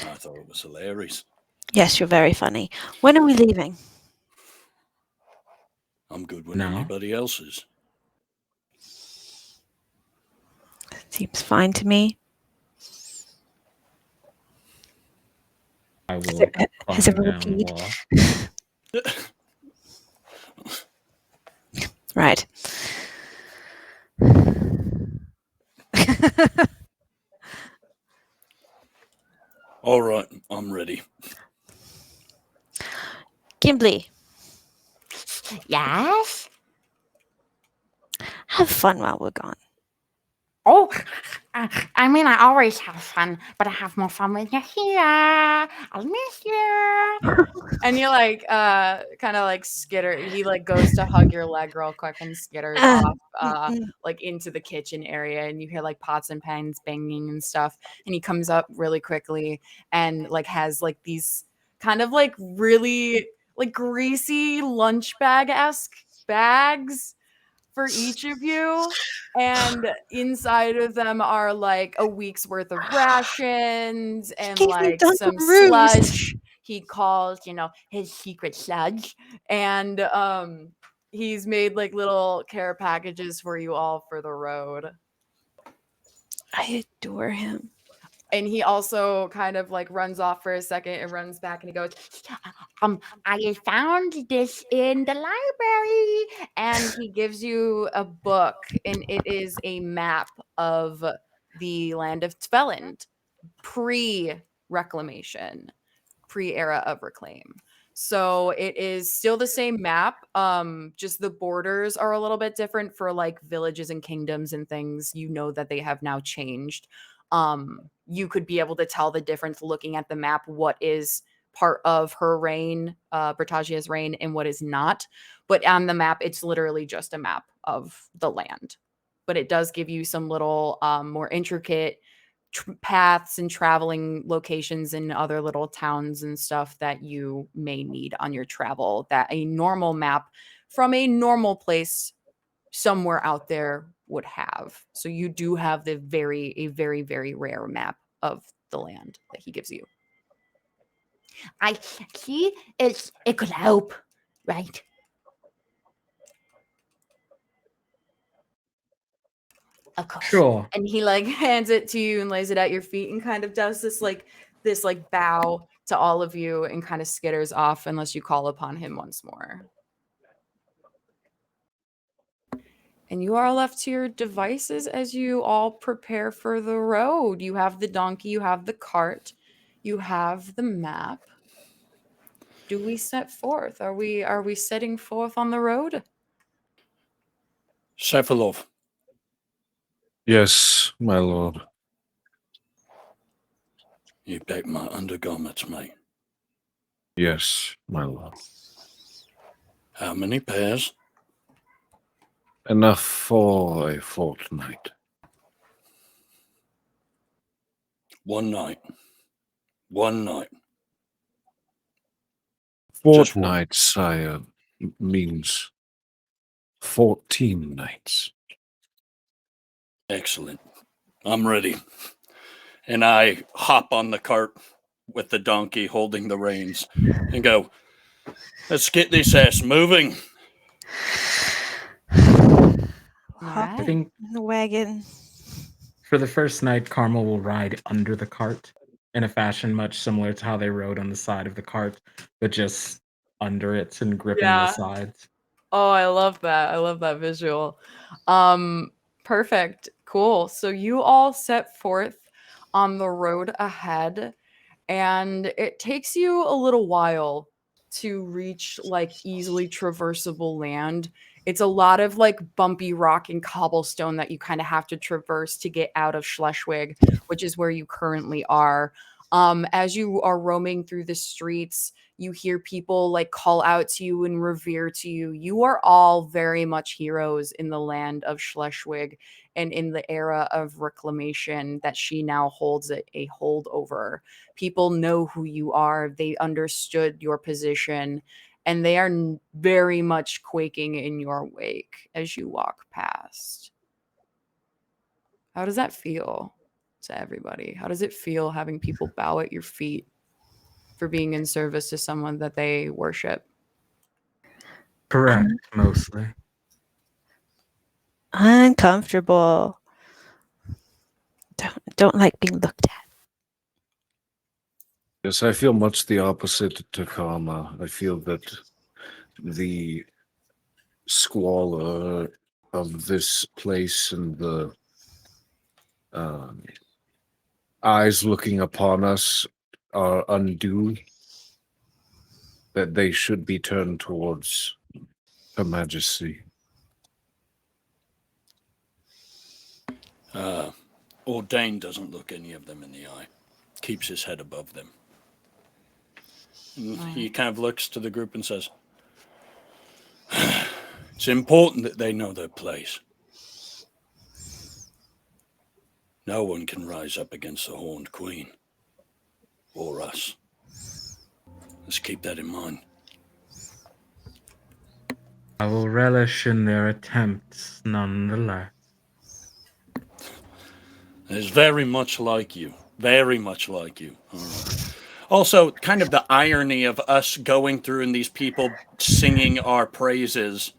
I thought it was hilarious. yes, you're very funny. When are we leaving? I'm good when No. anybody else is. Seems fine to me. I will Has climb everyone down the peed? wall. Right. All right, I'm ready. Gimli, Yes? have fun while we're gone. Oh, I mean, I always have fun, but I have more fun when you're here. I'll miss you. And you like kind of like skitter. He like goes to hug your leg real quick and skitters off like into the kitchen area, and you hear like pots and pans banging and stuff. And he comes up really quickly and like has like these kind of like really like greasy lunch bag-esque bags for each of you. And inside of them are like a week's worth of rations and Gave me like some Dunkaroos. sludge he calls, his secret sludge. And he's made like little care packages for you all for the road. I adore him. And he also kind of like runs off for a second and runs back and he goes, I found this in the library. and he gives you a book, and it is a map of the land of Tveland, pre-reclamation, pre-era of reclaim. So it is still the same map. Just the borders are a little bit different for like villages and kingdoms and things. You know that they have now changed. You could be able to tell the difference looking at the map, what is part of her reign, Bertagia's reign, and what is not. But on the map, it's literally just a map of the land. But it does give you some little more intricate paths and traveling locations in other little towns and stuff that you may need on your travel that a normal map from a normal place somewhere out there would have. So you do have a very, very rare map of the land that he gives you. I see it's a globe, right? Of course. Sure. And he like hands it to you and lays it at your feet and kind of does this bow to all of you and kind of skitters off unless you call upon him once more. And you are left to your devices as you all prepare for the road. You have the donkey, you have the cart, you have the map. Do we set forth? Are we setting forth on the road? Sephiloth, Yes, my lord. you packed my undergarments, mate. Yes, my lord. How many pairs? Enough for a fortnight. One night. One night. Just one. Fortnight, sire, means 14 nights. Excellent. I'm ready. And I hop on the cart with the donkey holding the reins and go, let's get this ass moving. Hop I think in the wagon. for the first night, Carmel will ride under the cart in a fashion much similar to how they rode on the side of the cart, but just under it and gripping the Yeah. sides. Oh, I love that. I love that visual. Perfect. Cool. So you all set forth on the road ahead, and it takes you a little while to reach like easily traversable land. It's a lot of like bumpy rock and cobblestone that you kind of have to traverse to get out of Schleswig, which is where you currently are. As you are roaming through the streets, you hear people like call out to you and revere to you. You are all very much heroes in the land of Schleswig and in the era of reclamation that she now holds a hold over. People know who you are. They understood your position, and they are very much quaking in your wake as you walk past. How does that feel to everybody? How does it feel having people bow at your feet for being in service to someone that they worship? Correct, mostly. Uncomfortable. Don't like being looked at. Yes, I feel much the opposite to Karma. I feel that the squalor of this place and the eyes looking upon us are undue, that they should be turned towards Her Majesty. Ordain doesn't look any of them in the eye. Keeps his head above them. And he kind of looks to the group and says, it's important that they know their place. No one can rise up against the Horned Queen. Or us. Let's keep that in mind. I will relish in their attempts nonetheless. It's very much like you. Very much like you. All right. Also, kind of the irony of us going through and these people singing our praises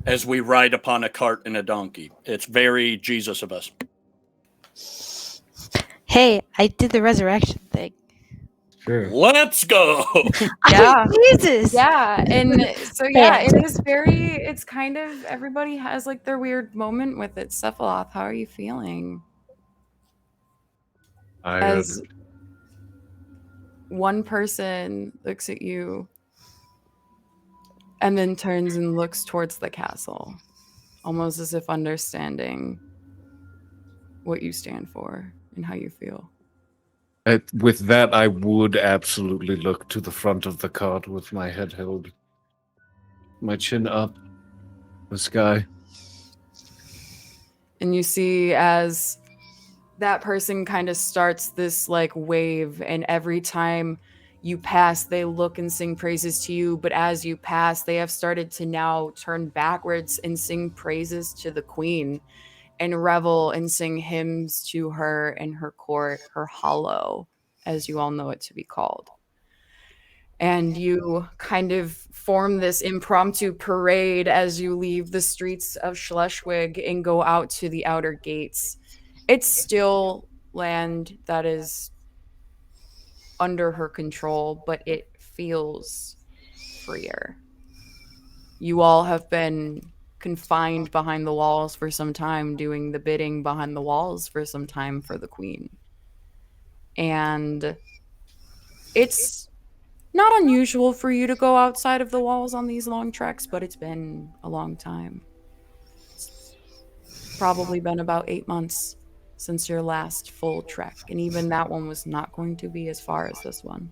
as we ride upon a cart and a donkey. It's very Jesus of us. Hey, I did the resurrection thing. True. Let's go! Yeah. Jesus. Yeah, and so yeah, Yeah. it's kind of everybody has like their weird moment with it. Sephiloth, how are you feeling? As one person looks at you and then turns and looks towards the castle, almost as if understanding what you stand for and how you feel. With that, I would absolutely look to the front of the cart with my head held, my chin up, the sky. And you see as that person kind of starts this like wave, and every time you pass, they look and sing praises to you. But as you pass, they have started to now turn backwards and sing praises to the queen and revel and sing hymns to her and her court, her hollow, as you all know it to be called. and you kind of form this impromptu parade as you leave the streets of Schleswig and go out to the outer gates. It's still land that is under her control, but it feels freer. You all have been confined behind the walls for some time, doing the bidding behind the walls for some time for the queen. And it's not unusual for you to go outside of the walls on these long treks, but it's been a long time. It's probably been about 8 months since your last full trek, and even that one was not going to be as far as this one.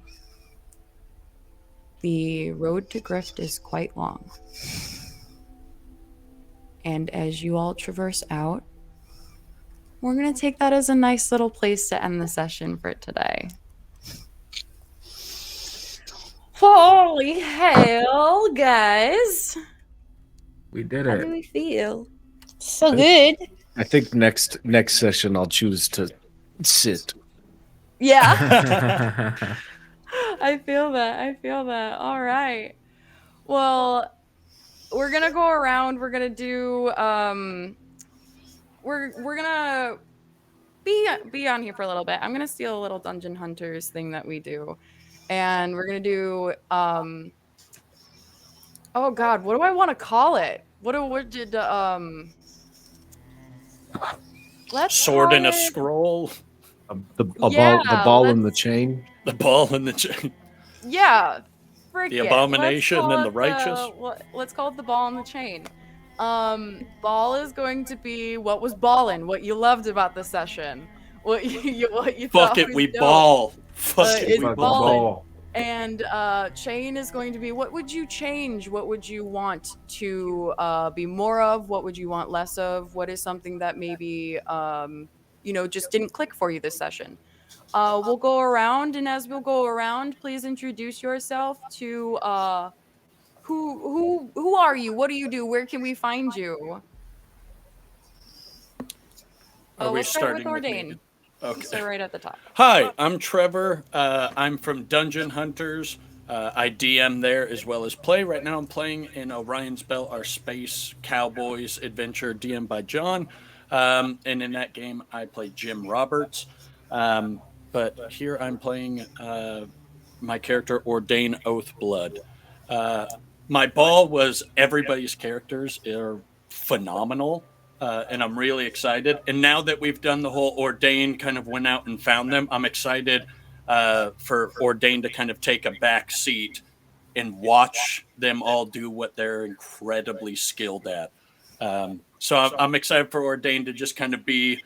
The road to Grift is quite long. And as you all traverse out, we're going to take that as a nice little place to end the session for today. Holy hell, guys. We did How do it. we feel? So good. I think next session I'll choose to sit. Yeah. I feel that. All right. Well, we're going to go around. We're going to do we're going to be on here for a little bit. I'm going to steal a little Dungeon Hunters thing that we do. And we're going to do oh god, what do I want to call it? What did let's Sword call and a it- scroll. The Yeah, ball and the chain. The ball and the chain. Yeah, frick The it. abomination Let's call and the it righteous. let's call it the ball and the chain. Ball is going to be what was ballin', what you loved about the session, what you Fuck thought it, was we dope. ball. Fuck it, It's we Fucking ball. ball. And chain is going to be what would you change? What would you want to be more of? What would you want less of? What is something that maybe just didn't click for you this session? We'll go around, and as we'll go around, please introduce yourself to who are you? What do you do? Where can we find you? Are we We'll start with starting with me Ordain. again? Okay. So right at the top. Hi, I'm Trevor. I'm from Dungeon Hunters. I DM there as well as play. Right now I'm playing in Orion's Belt, our space cowboys adventure DM by John. And in that game I play Jim Roberts. But here I'm playing my character Ordain Oathblood. My ball was everybody's characters are phenomenal. And I'm really excited. And now that we've done the whole Ordain kind of went out and found them, I'm excited for Ordain to kind of take a back seat and watch them all do what they're incredibly skilled at. So I'm excited for Ordain to just kind of be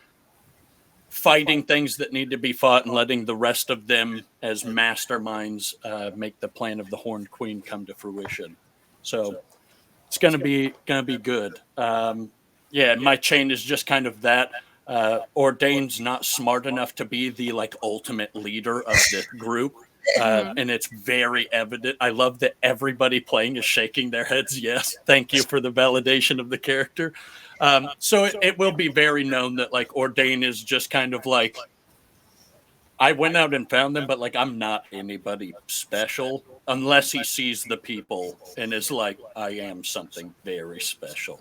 fighting things that need to be fought and letting the rest of them as masterminds make the plan of the Horned Queen come to fruition. So it's gonna be good. Yeah, my chain is just kind of that. Ordain's not smart enough to be the ultimate leader of this group, and it's very evident. I love that everybody playing is shaking their heads. Yes, thank you for the validation of the character. So it will be very known that Ordain is just kind of I went out and found them, but I'm not anybody special unless he sees the people and is like, I am something very special.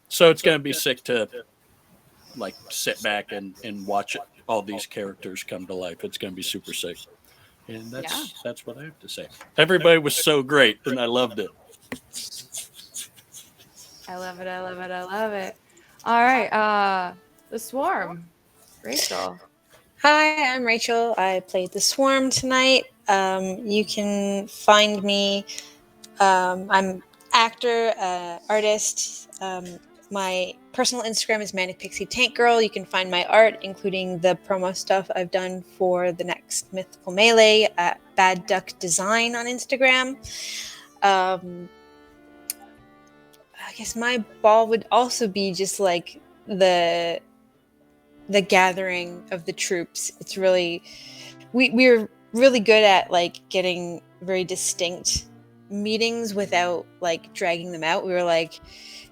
So it's going to be sick to sit back and watch all these characters come to life. It's going to be super sick. And that's what I have to say. Everybody was so great and I loved it. I love it. All right, the Swarm. Rachel. Hi, I'm Rachel. I played the Swarm tonight. You can find me. I'm actor, artist. My personal Instagram is Manic Pixie Tank Girl. You can find my art, including the promo stuff I've done for the next Mythical Melee at Bad Duck Design on Instagram. I guess my ball would also be just the gathering of the troops. It's really we're really good at getting very distinct meetings without dragging them out. We were like,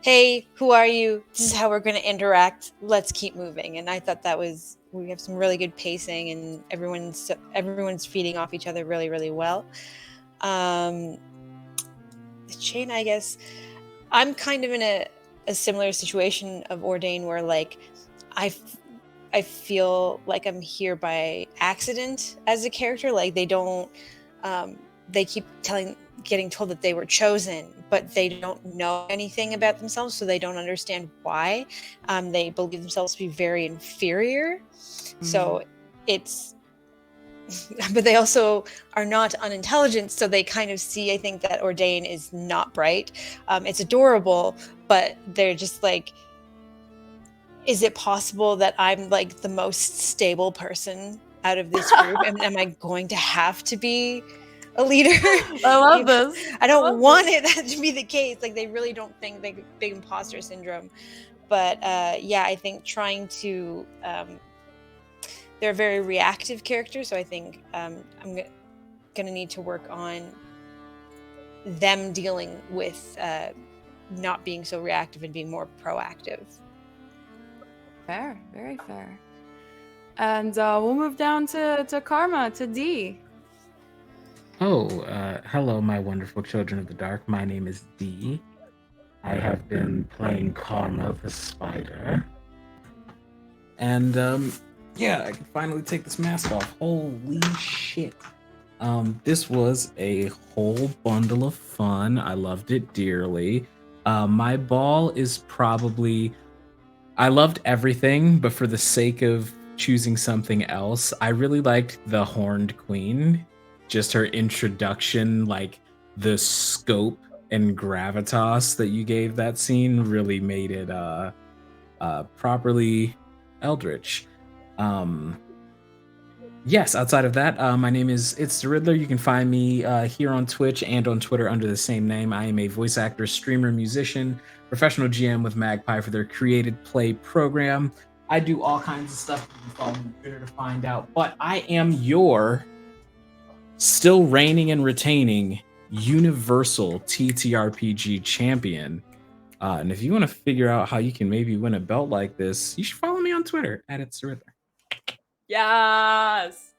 hey, who are you? This is how we're going to interact. Let's keep moving. And I thought that was we have some really good pacing, and everyone's feeding off each other really, really well. Shane, I guess I'm kind of in a similar situation of Ordain, where like I feel like I'm here by accident as a character. Like they don't, they keep getting told that they were chosen, but they don't know anything about themselves, so they don't understand why. They believe themselves to be very inferior. So it's, but they also are not unintelligent, so they kind of see, I think, that Ordain is not bright. It's adorable, but they're just like, is it possible that I'm like the most stable person out of this group? And am I going to have to be a leader? I love this. I don't want it to be the case. Like, they really don't think like big imposter syndrome. But yeah, I think trying to, they're a very reactive character, so I think I'm gonna need to work on them dealing with not being so reactive and being more proactive. Fair, very fair. And we'll move down to Karma, to D. Oh, hello, my wonderful children of the dark. My name is D. I have been playing Karma the Spider. And, yeah, I can finally take this mask off. Holy shit. This was a whole bundle of fun. I loved it dearly. My ball is probably... I loved everything, but for the sake of choosing something else, I really liked the Horned Queen. Just her introduction, like the scope and gravitas that you gave that scene really made it properly eldritch. Yes, outside of that, my name is It's the Riddler. You can find me here on Twitch and on Twitter under the same name. I am a voice actor, streamer, musician, professional GM with Magpie for their Created Play program. I do all kinds of stuff. You can follow me on Twitter to find out. But I am your still reigning and retaining Universal TTRPG champion. And if you want to figure out how you can maybe win a belt like this, you should follow me on Twitter at It's the Riddler. Yes.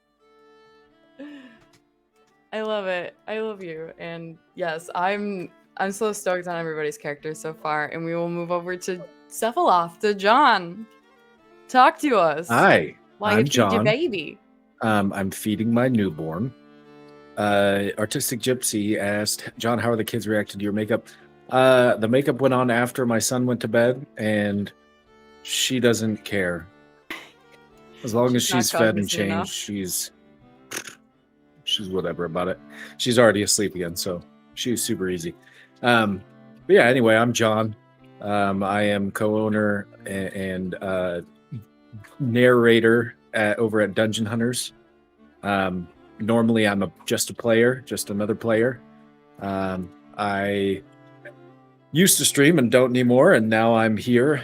I love it. I love you. And yes, I'm so stoked on everybody's characters so far. And we will move over to Sephiloth, to John. Talk to us. Hi, While I'm you feed your John. baby. I'm feeding my newborn. Artistic Gypsy asked, John, how are the kids reacting to your makeup? The makeup went on after my son went to bed, and she doesn't care. As long as she's fed and changed, she's whatever about it. She's already asleep again, so she's super easy. But yeah, anyway, I'm John. I am co-owner and narrator over at Dungeon Hunters. Normally, I'm just a player, just another player. I used to stream and don't anymore, and now I'm here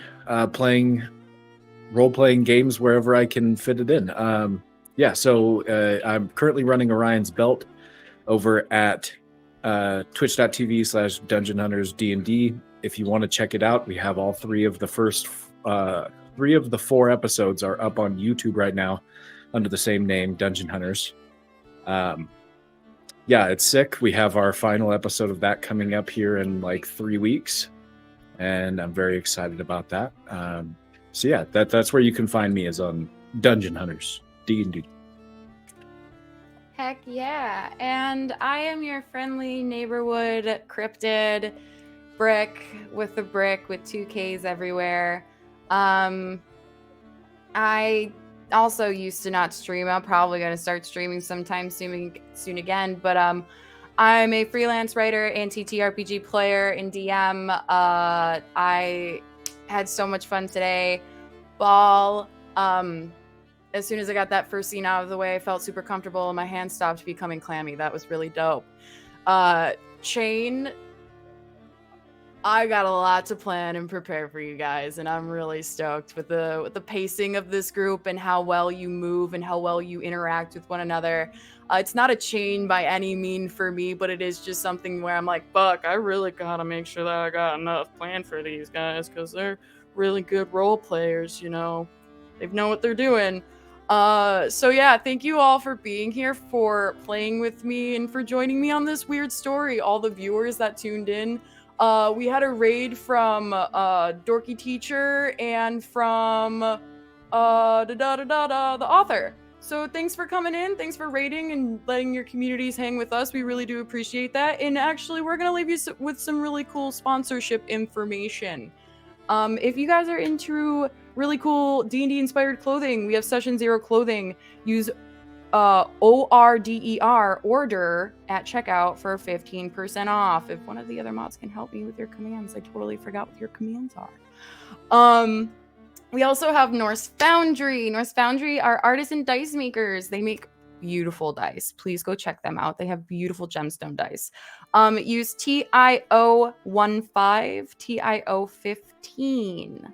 playing role-playing games wherever I can fit it in. Yeah, so I'm currently running Orion's Belt over at twitch.tv/Dungeon Hunters D&D. If you want to check it out, we have all three of the 4 episodes are up on YouTube right now under the same name, Dungeon Hunters. Yeah, it's sick. We have our final episode of that coming up here in like 3 weeks, and I'm very excited about that. So yeah, that's where you can find me, is on Dungeon Hunters D&D. Heck yeah. And I am your friendly neighborhood cryptid, Brickk, with the brick with 2 Ks everywhere. I also used to not stream. I'm probably going to start streaming sometime soon again. But I'm a freelance writer and TTRPG player in DM. I had so much fun today. Ball. As soon as I got that first scene out of the way, I felt super comfortable and my hands stopped becoming clammy. That was really dope. Chain, I got a lot to plan and prepare for you guys, and I'm really stoked with the pacing of this group and how well you move and how well you interact with one another. It's not a chain by any mean for me, but it is just something where I'm like, fuck, I really gotta make sure that I got enough planned for these guys because they're really good role players, you know. They know what they're doing. So yeah, thank you all for being here, for playing with me, and for joining me on this weird story. All the viewers that tuned in. We had a raid from Dorky Teacher and from the author. So thanks for coming in. Thanks for raiding and letting your communities hang with us. We really do appreciate that. And actually, we're gonna leave you with some really cool sponsorship information. If you guys are into really cool D&D inspired clothing, we have Session Zero clothing. Use ORDER order at checkout for 15% off. If one of the other mods can help me with your commands, I totally forgot what your commands are. We also have Norse Foundry. Norse Foundry are artisan dice makers. They make beautiful dice. Please go check them out. They have beautiful gemstone dice. Use TIO15, TIO15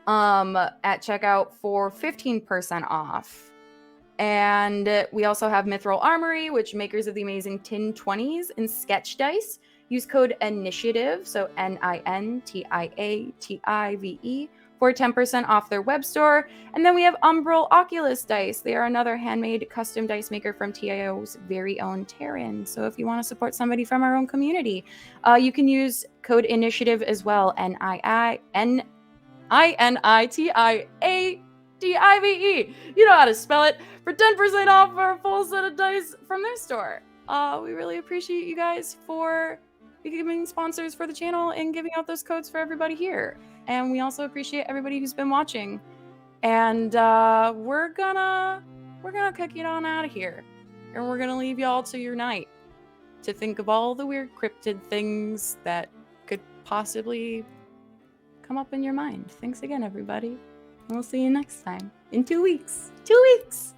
at checkout for 15% off. And we also have Mithril Armory, which makers of the amazing Tin 20s and sketch dice. Use code INITIATIVE, so NINTIATIVE, for 10% off their web store. And then we have Umbral Oculus Dice. They are another handmade custom dice maker from TIO's very own Terran. So if you want to support somebody from our own community, you can use code INITIATIVE as well, NINITIATIVE. You know how to spell it, for 10% off for a full set of dice from their store. We really appreciate you guys for becoming sponsors for the channel and giving out those codes for everybody here. And we also appreciate everybody who's been watching. And we're gonna kick it on out of here. And we're gonna leave y'all to your night to think of all the weird cryptid things that could possibly come up in your mind. Thanks again, everybody. We'll see you next time in 2 weeks. 2 weeks!